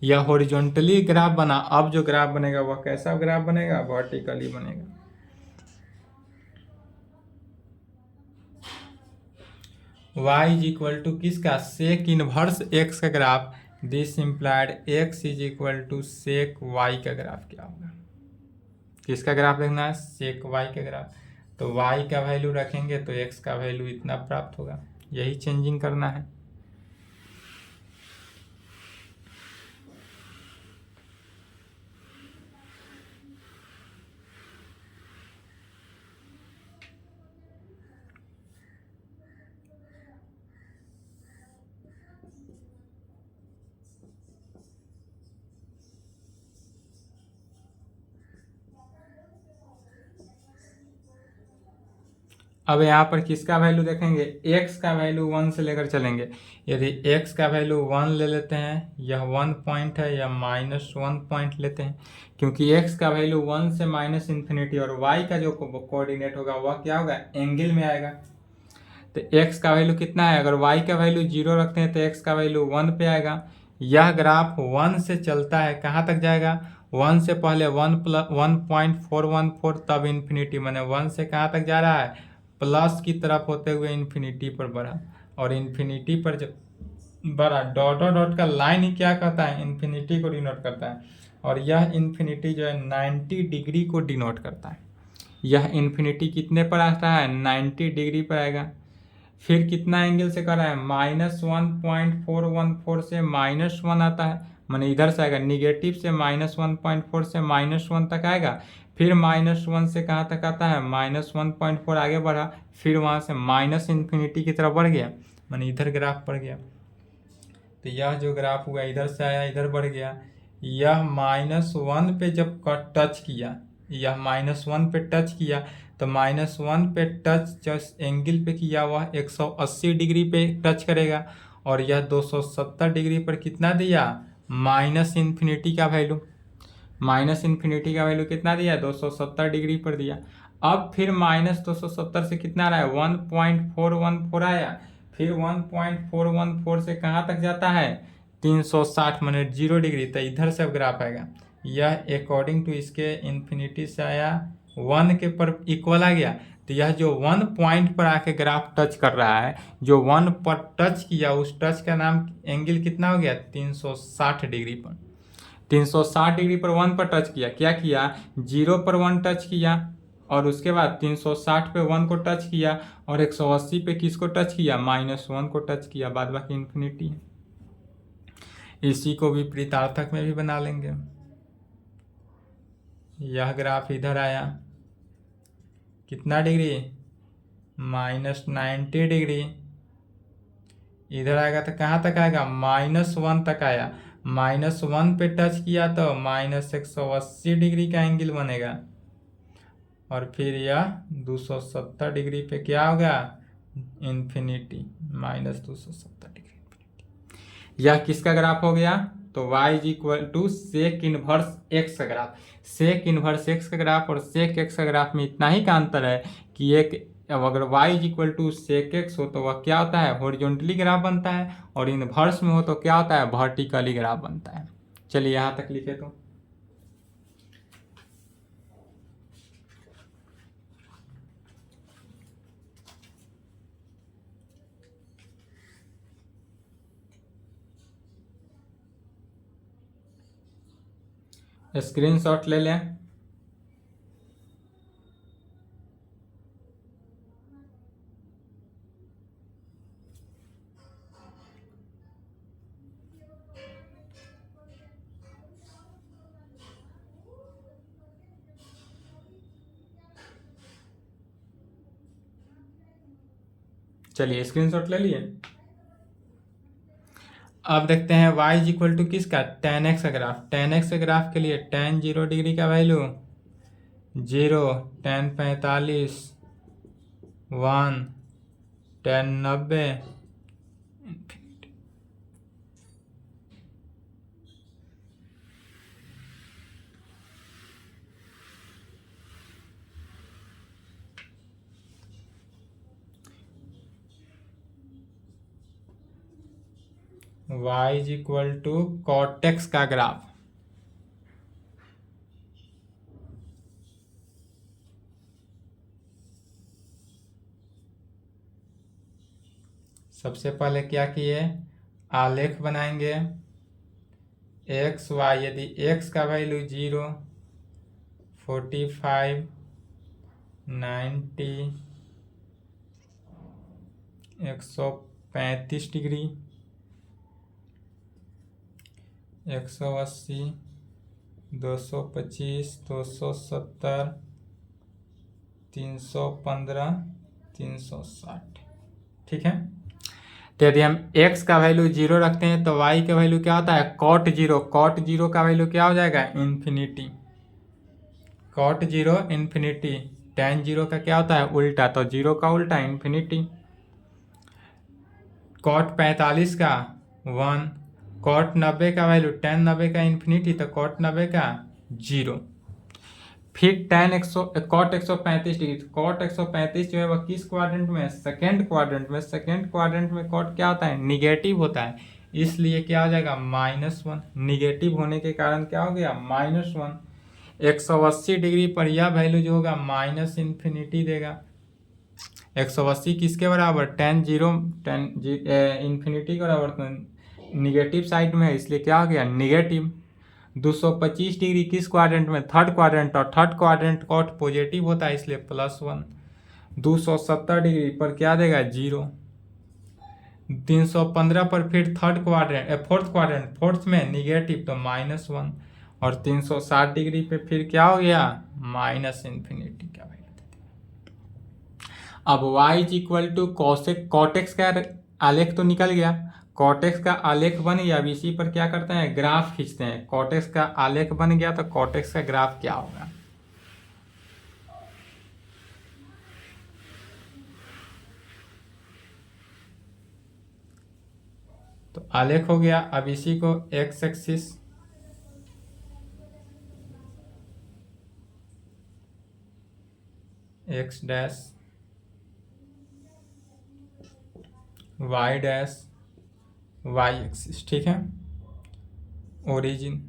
यह हॉरिजॉन्टली ग्राफ बना। अब जो ग्राफ बनेगा वह कैसा ग्राफ बनेगा, वर्टिकली बनेगा। y = किसका, sec इनवर्स x का graph. This implied x = sec y का ग्राफ क्या होगा, किसका ग्राफ देखना है, sec y का ग्राफ। तो y का वैल्यू रखेंगे तो x का वैल्यू इतना प्राप्त होगा, यही चेंजिंग करना है। अब यहाँ पर किसका वैल्यू देखेंगे, x का वैल्यू 1 से लेकर चलेंगे। यदि x का वैल्यू 1 ले लेते हैं, यह 1 पॉइंट है, या -1 पॉइंट लेते हैं, क्योंकि x का वैल्यू 1 से -इन्फिनिटी, और y का जो कोऑर्डिनेट होगा वह क्या होगा, एंगल में आएगा। तो x का वैल्यू कितना है, अगर y का वैल्यू 0 रखते हैं तो x का वैल्यू 1 पे आएगा। यह ग्राफ 1 से चलता है, कहाँ तक जाएगा, 1 से पहले 1.414, तब इन्फिनिटी, मैंने 1 से कहाँ तक जा रहा है, प्लस की तरफ होते हुए इन्फिनिटी पर बढ़ा, और इन्फिनिटी पर जब बढ़ा, डॉट डॉट डॉट का लाइन ही क्या कहता है, इन्फिनिटी को डिनोट करता है। और यह इन्फिनिटी जो है 90 डिग्री को डिनोट करता है। यह इन्फिनिटी कितने पर आता है, 90 डिग्री पर आएगा। फिर कितना एंगल से कर रहा है, -1.414 से -1 आता है, मैंने इधर से आएगा, निगेटिव से -1.4 से -1 तक आएगा। फिर -1 से कहाँ तक आता है, -1.4 आगे बढ़ा, फिर वहाँ से -इन्फिनिटी की तरफ बढ़ गया, मैंने इधर ग्राफ बढ़ गया। तो यह जो ग्राफ हुआ इधर से आया, इधर बढ़ गया। यह -1 पे जब टच किया, यह -1 पे टच किया, तो -1 पे टच जस्ट एंगल पे किया हुआ 180 डिग्री पे टच करेगा, और यह 270 डिग्री पर कितना दिया, -इन्फिनिटी का वैल्यू। माइनस इन्फिनिटी का वैल्यू कितना दिया, 270 डिग्री पर दिया। अब फिर -270 से कितना रहा है, 1.414 आया। फिर 1.414 से कहाँ तक जाता है, 360 मिनट 0 डिग्री। तो इधर से अब ग्राफ आएगा, यह अकॉर्डिंग टू इसके इन्फिनिटी से आया 1 के पर इक्वल आ गया। तो यह जो 1 पॉइंट पर आके ग्राफ टच कर रहा है, जो 1 पर टच किया, उस टच का नाम एंगल कितना हो गया, 360 डिग्री पर। 360 डिग्री पर 1 पर टच किया, क्या किया, 0 पर 1 टच किया, और उसके बाद 360 पे 1 को टच किया, और 180 पे किसको टच किया, -1 को टच किया, बाद बाकी इन्फिनिटी है। इसी को विपरीतार्थक में भी बना लेंगे। यह ग्राफ इधर आया कितना डिग्री, -90 डिग्री। इधर आएगा तो कहाँ तक आएगा, -1 तक आया। -1 पे टच किया तो -180 डिग्री का एंगल बनेगा, और फिर यह 270 डिग्री पे क्या होगा, इन्फिनिटी, -270 डिग्री इन्फिनिटी। यह किसका ग्राफ हो गया, तो y is equal to sec inverse x का ग्राफ। सेक इनवर्स एक्स का ग्राफ और सेक एक्स का ग्राफ में इतना ही का अंतर है कि एक, अब अगर y is equal to sec x हो तो वह क्या होता है, हॉरिजॉन्टली ग्राफ बनता है, और इनवर्स में हो तो क्या होता है, वर्टिकली ग्राफ बनता है। चलिए यहाँ तक लिखे तो स्क्रीनशॉट ले लें। चलिए स्क्रीनशॉट ले लिए। अब देखते हैं y इज इक्वल टू किसका, tan x का ग्राफ। tan x के ग्राफ के लिए tan 0 डिग्री का value 0, tan 45 1, tan 90, y is equal to cot x का ग्राफ। सबसे पहले क्या किए, आलेख बनाएंगे, एक्स वाई, यदि x का वैल्यू 0, 45, 90, 135 डिग्री, 180, 225, 270, 315, 360, ठीक है। तो यदि हम x का वैल्यू 0 रखते हैं तो y का वैल्यू क्या होता है, cot 0। cot 0 का वैल्यू क्या हो जाएगा, इन्फिनिटी। cot 0 infinity. tan 0 का क्या होता है, उल्टा, तो 0 का उल्टा इन्फिनिटी। cot 45 का 1, cot 90 का वैल्यू, tan 90 का इन्फिनिटी, तो cot 90 का 0। फिर cot 135 डिग्री, cot 135 जो है वह किस क्वाड्रेंट में है, सेकेंड क्वाड्रेंट में। सेकेंड क्वाड्रेंट में cot क्या होता है, निगेटिव होता है, इसलिए क्या हो जाएगा, -1। निगेटिव होने के कारण क्या हो गया, -1। 180 डिग्री पर यह वैल्यू जो होगा माइनस इन्फिनिटी देगा। 180 किसके बराबर, tan 0, tan इन्फिनिटी के बराबर, निगेटिव साइड में है, इसलिए क्या हो गया, निगेटिव। 225 डिग्री किस क्वाड्रेंट में, थर्ड क्वाड्रेंट, और थर्ड क्वाड्रेंट कॉट पॉजिटिव होता है, इसलिए +1। 270 डिग्री पर क्या देगा, 0। 315 पर फिर third quadrant, fourth quadrant, fourth में निगेटिव, तो -1। और 360 डिग्री पे फिर क्या हो गया, माइनस इन्फिनिटी का वैल्यू। अब y is equal to cot x का आलेख तो निकल गया, कॉटेक्स का आलेख बन गया। अब इसी पर क्या करते हैं, ग्राफ खींचते हैं। कॉटेक्स का आलेख बन गया तो कॉटेक्स का ग्राफ क्या होगा, तो आलेख हो गया। अब इसी को x axis, x dash y dash y axis, ठीक है। ओरिजिन,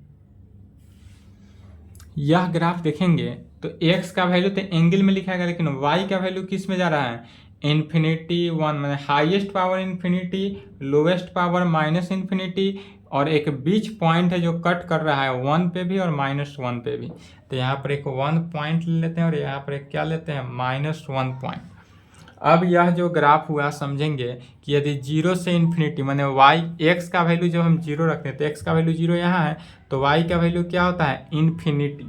यह ग्राफ देखेंगे तो x का वैल्यू तो एंगल में लिखा गया, लेकिन y का वैल्यू किस में जा रहा है, इन्फिनिटी वन, मतलब highest power infinity, lowest power minus infinity, और एक बीच पॉइंट है जो कट कर रहा है 1 पे भी और -1 पे भी। तो यहाँ पर एक 1 पॉइंट ले लेते हैं और यहाँ पर एक क्या लेते हैं, -1 पॉइंट। अब यह जो ग्राफ हुआ समझेंगे कि यदि 0 से इन्फिनिटी माने y x का वैल्यू जब हम 0 रखते हैं तो x का वैल्यू 0 यहाँ है, तो y का वैल्यू क्या होता है, इन्फिनिटी।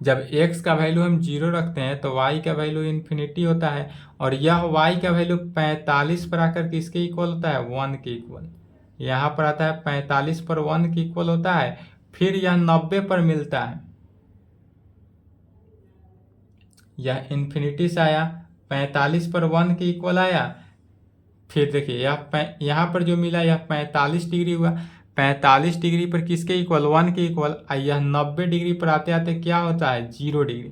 जब x का वैल्यू हम 0 रखते हैं तो y का वैल्यू इन्फिनिटी होता है, और यह y का वैल्यू 45 पर आकर के इसके इक्वल होता है 1 के इक्वल। यहाँ पर आता है 45 पर 1 के इक्वल होता है, फिर यह 90 पर मिलता है, यह इन्फिनिटी से आया 45 पर 1 के इक्वल आया, फिर देखिए यहाँ पर जो मिला यह 45 डिग्री हुआ, 45 डिग्री पर किसके इक्वल, 1 के इक्वल। यह 90 डिग्री पर आते आते क्या होता है, 0 डिग्री।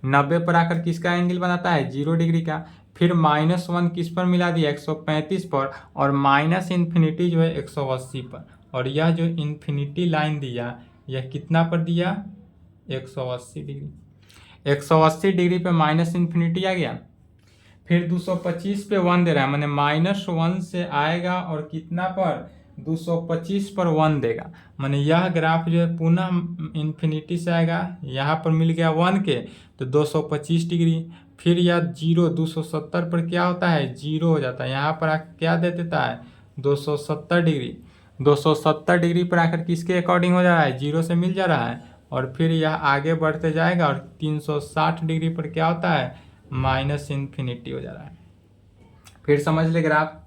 90 पर आकर किसका एंगल बनाता है, 0 डिग्री का। फिर -1 किस पर मिला दिया, 135 पर, और माइनस इन्फिनिटी जो है 180 पर। और यह जो इन्फिनिटी लाइन दिया यह कितना पर दिया, 180 डिग्री। 180 डिग्री पे माइनस इन्फिनिटी आ गया, फिर 225 पे 1 दे रहा है, मैंने -1 से आएगा और कितना पर, 225 पर 1 देगा। मैंने यह ग्राफ जो है पुनः इन्फिनिटी से आएगा, यहाँ पर मिल गया 1 के तो 225 डिग्री, फिर यह 0 270 पर क्या होता है, 0 हो जाता है, यहाँ पर आकर क्या दे देता है, 270 डिग्री। 270 डिग्री पर आकर किसके अकॉर्डिंग हो जा रहा है, 0 से मिल जा रहा है, और फिर यह आगे बढ़ते जाएगा और 360 डिग्री पर क्या होता है, माइनस इन्फिनिटी हो जा रहा है। फिर समझ ले ग्राफ,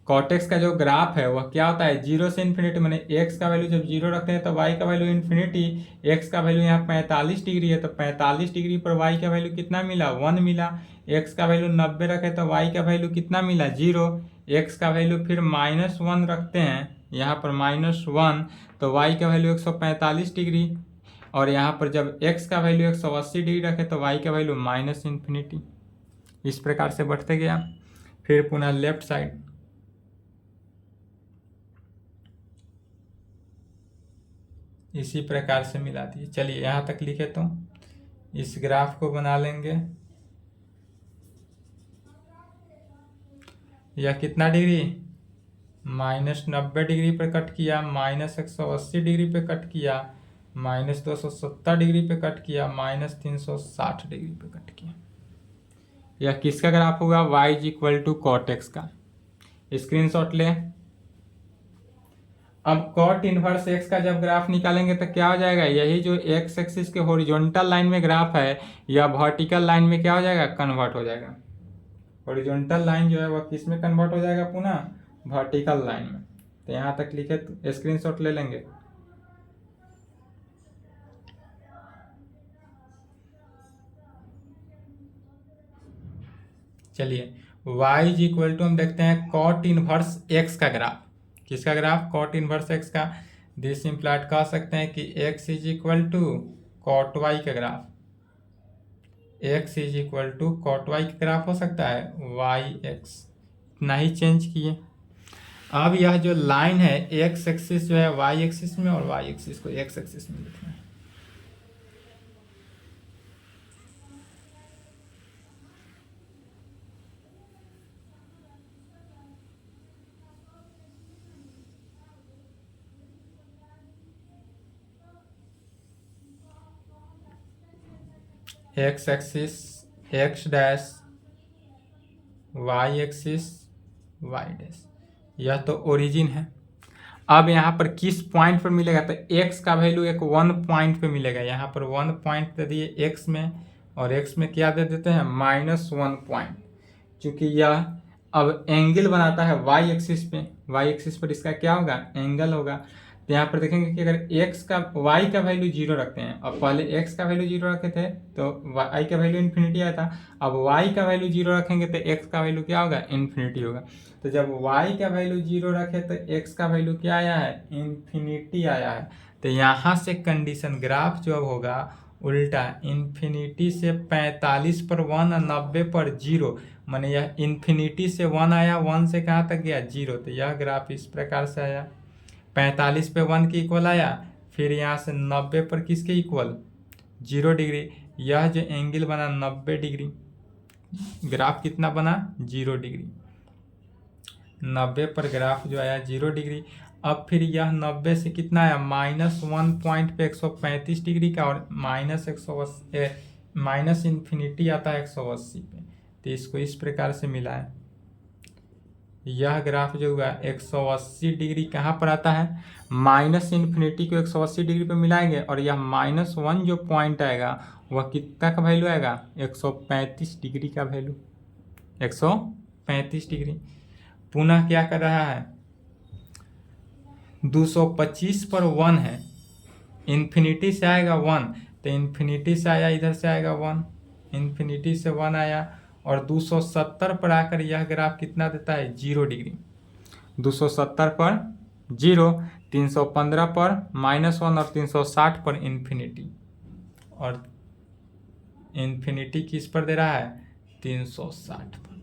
कॉटेक्स का जो ग्राफ है वह क्या होता है, 0 से इन्फिनिटी, मैंने x का वैल्यू जब 0 रखते हैं तो y का वैल्यू इन्फिनिटी, x का वैल्यू यहाँ 45 डिग्री है तो 45 डिग्री पर y का वैल्यू कितना मिला, 1 मिला। x का वैल्यू 90 रखे तो y का वैल्यू कितना मिला, 0। x का वैल्यू फिर -1 रखते हैं, यहाँ पर -1 तो y का वैल्यू 145 डिग्री, और यहाँ पर जब x का वैल्यू 180 डिग्री रखे तो y का वैल्यू माइनस इन्फिनिटी। इस प्रकार से बढ़ते गया। फिर पुनः लेफ्ट साइड, इसी प्रकार से मिला दिए। चलिए यहाँ तक लिखे तो इस ग्राफ को बना लेंगे। यह कितना डिग्री, -90 डिग्री पे कट किया, -180 डिग्री पे कट किया, -270 डिग्री पे कट किया, -360 डिग्री पे कट किया। यह किसका ग्राफ होगा, y = cot x का। स्क्रीनशॉट ले। अब कॉट इनवर्स x का जब ग्राफ निकालेंगे तो क्या हो जाएगा, यही जो x एक्सिस के हॉरिजॉन्टल लाइन में ग्राफ है या वर्टिकल लाइन में क्या हो जाएगा, कन्वर्ट हो जाएगा। हॉरिजॉन्टल लाइन जो है वह किस में कन्वर्ट हो जाएगा, पुनः वर्टिकल लाइन में। तो यहाँ तक लिखे तो स्क्रीनशॉट ले लेंगे। चलिए y = हम देखते हैं कॉट इनवर्स x का ग्राफ। किसका ग्राफ, कॉट इनवर्स x का। दिस इम्प्लाइड कह सकते हैं कि x = कॉट y का ग्राफ। x = कॉट y का ग्राफ हो सकता है, yx इतना ही चेंज किए। अब यह जो लाइन है x एक्सिस जो है y एक्सिस में और y एक्सिस को x एक्सिस में लिखना है। x axis x dash, y axis y dash, यह तो ओरिजिन है। अब यहाँ पर किस पॉइंट पर मिलेगा, तो x का वैल्यू एक 1 पॉइंट पे मिलेगा। यहाँ पर 1 पॉइंट दे दिए x में, और x में क्या दे देते हैं, -1 पॉइंट। चूंकि यह अब एंगल बनाता है y एक्सिस पे, y एक्सिस पर इसका क्या होगा, एंगल होगा। तो यहाँ पर देखेंगे कि अगर y का वैल्यू 0 रखते हैं, और पहले x का वैल्यू 0 रखे थे तो y का वैल्यू इन्फिनिटी आया था। अब y का वैल्यू 0 रखेंगे तो x का वैल्यू क्या होगा, इन्फिनिटी होगा। तो जब y का वैल्यू 0 रखे तो x का वैल्यू क्या आया है, इन्फिनिटी आया है। तो यहाँ से कंडीशन ग्राफ जो होगा उल्टा इन्फिनिटी से 45 पर 1 और 90 पर 0, माने यह इन्फिनिटी से 1 आया, 1 से कहाँ तक गया 0, तो यह ग्राफ इस प्रकार से आया। 45 पे 1 के इक्वल आया, फिर यहाँ से 90 पर किसके इक्वल 0 डिग्री, यह जो एंगल बना 90 डिग्री, ग्राफ कितना बना 0 डिग्री, 90 पर ग्राफ जो आया 0 डिग्री। अब फिर यह 90 से कितना आया -1 पॉइंट पे 135 डिग्री का, और माइनस इन्फिनिटी आता है 180 पे, तो इसको इस प्रकार से मिला है। यह ग्राफ जो हुआ 180 डिग्री कहाँ पर आता है, माइनस इन्फिनिटी को 180 डिग्री पे मिलाएंगे, और यह -1 जो पॉइंट आएगा वह कितना का वैल्यू आएगा 135 डिग्री का वैल्यू, 135 डिग्री। पुनः क्या कर रहा है 225 पर 1 है, इन्फिनिटी से आएगा 1, तो इन्फिनिटी से आया, इधर से आएगा 1, इन्फिनिटी से 1 आया, और 270 पर आकर यह ग्राफ कितना देता है 0 डिग्री, 270 पर 0, 315 पर -1 और 360 पर इन्फिनिटी, और इन्फिनिटी किस पर दे रहा है 360 पर,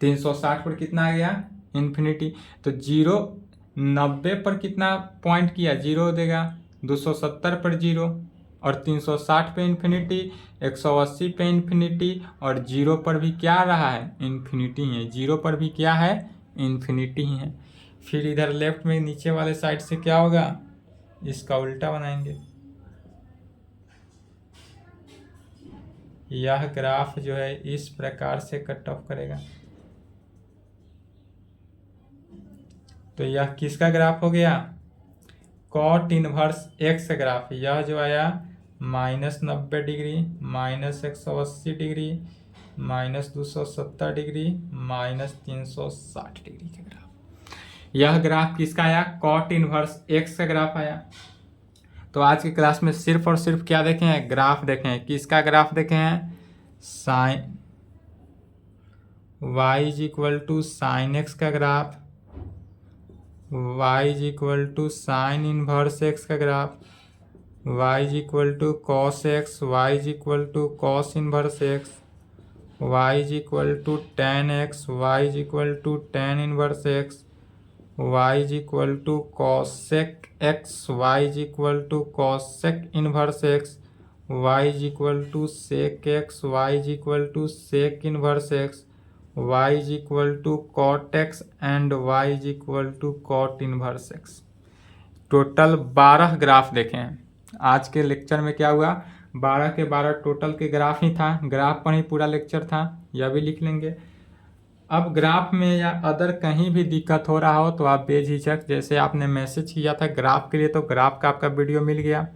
360 पर कितना आ गया इन्फिनिटी, तो 0 90 पर कितना पॉइंट किया 0 देगा, 270 पर 0, और 360 पे इन्फिनिटी, 180 पे इन्फिनिटी, और 0 पर भी क्या रहा है इन्फिनिटी है, 0 पर भी क्या है इन्फिनिटी है। फिर इधर लेफ्ट में नीचे वाले साइड से क्या होगा, इसका उल्टा बनाएंगे, यह ग्राफ जो है इस प्रकार से कट ऑफ करेगा, तो यह किसका ग्राफ हो गया कॉट इनवर्स एक्स का ग्राफ, यह जो आया -90 डिग्री, -180 डिग्री, -270 डिग्री, -360 डिग्री का ग्राफ, यह ग्राफ किसका आया कॉट इनवर्स एक्स का ग्राफ आया। तो आज की क्लास में सिर्फ और सिर्फ क्या देखे हैं ग्राफ देखे हैं, किसका ग्राफ देखे हैं sine y is equal to sine x का graph, y is equal to sine inverse x का graph, y is equal to cos x, y is equal to cos inverse x, y is equal to tan x, y is equal to tan inverse x, y is equal to cosec x, y is equal to cosec inverse x, y is equal to sec x, y is equal to sec inverse x, y is equal to cot x, and y is equal to cot inverse x. Total 12 graph देखे हैं। आज के lecture में क्या हुआ 12 के 12 total के graph ही था, ग्राफ पर ही पूरा लेक्चर था, यह भी लिख लेंगे। अब ग्राफ में या अदर कहीं भी दिक्कत हो रहा हो तो आप बेझिझक, जैसे आपने मैसेज किया था ग्राफ के लिए तो ग्राफ का आपका वीडियो मिल गया,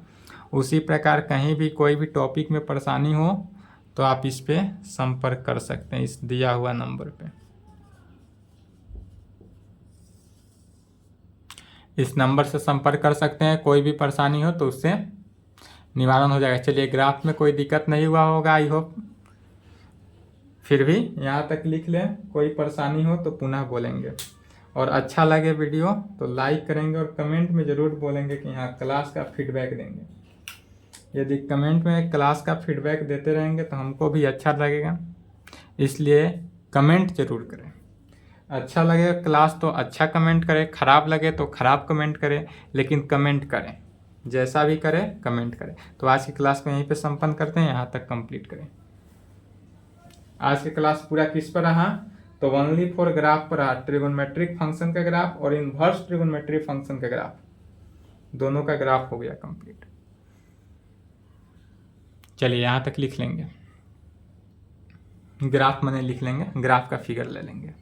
उसी प्रकार कहीं भी कोई भी टॉपिक में परेशानी हो तो आप इस पे संपर्क कर सकते हैं, इस दिया हुआ नंबर पे। इस नंबर से संपर्क कर सकते हैं, कोई भी परेशानी हो तो उससे निवारण हो जाएगा। चलिए ग्राफ में कोई दिक्कत नहीं हुआ होगा आई होप, फिर भी यहाँ तक लिख लें, कोई परेशानी हो तो पुनः बोलेंगे। और अच्छा लगे वीडियो तो लाइक करेंगे और कमेंट में ज़रूर बोलेंगे कि यहाँ क्लास का फीडबैक देंगे। यदि कमेंट में क्लास का फीडबैक देते रहेंगे तो हमको भी अच्छा लगेगा, इसलिए कमेंट जरूर करें। अच्छा लगे क्लास तो अच्छा कमेंट करें, ख़राब लगे तो ख़राब कमेंट करें, लेकिन कमेंट करें, जैसा भी करें कमेंट करें। तो आज की क्लास को यहीं पे संपन्न करते हैं, यहाँ तक कंप्लीट करें। आज की क्लास पूरा किस पर रहा तो ओनली फॉर ग्राफ पर रहा, ट्रिगोनोमेट्रिक फंक्शन का ग्राफ और इनवर्स ट्रिगोनोमेट्रिक फंक्शन का ग्राफ, दोनों का ग्राफ हो गया कंप्लीट। चलिए यहाँ तक लिख लेंगे, ग्राफ मैंने लिख लेंगे, ग्राफ का फिगर ले लेंगे।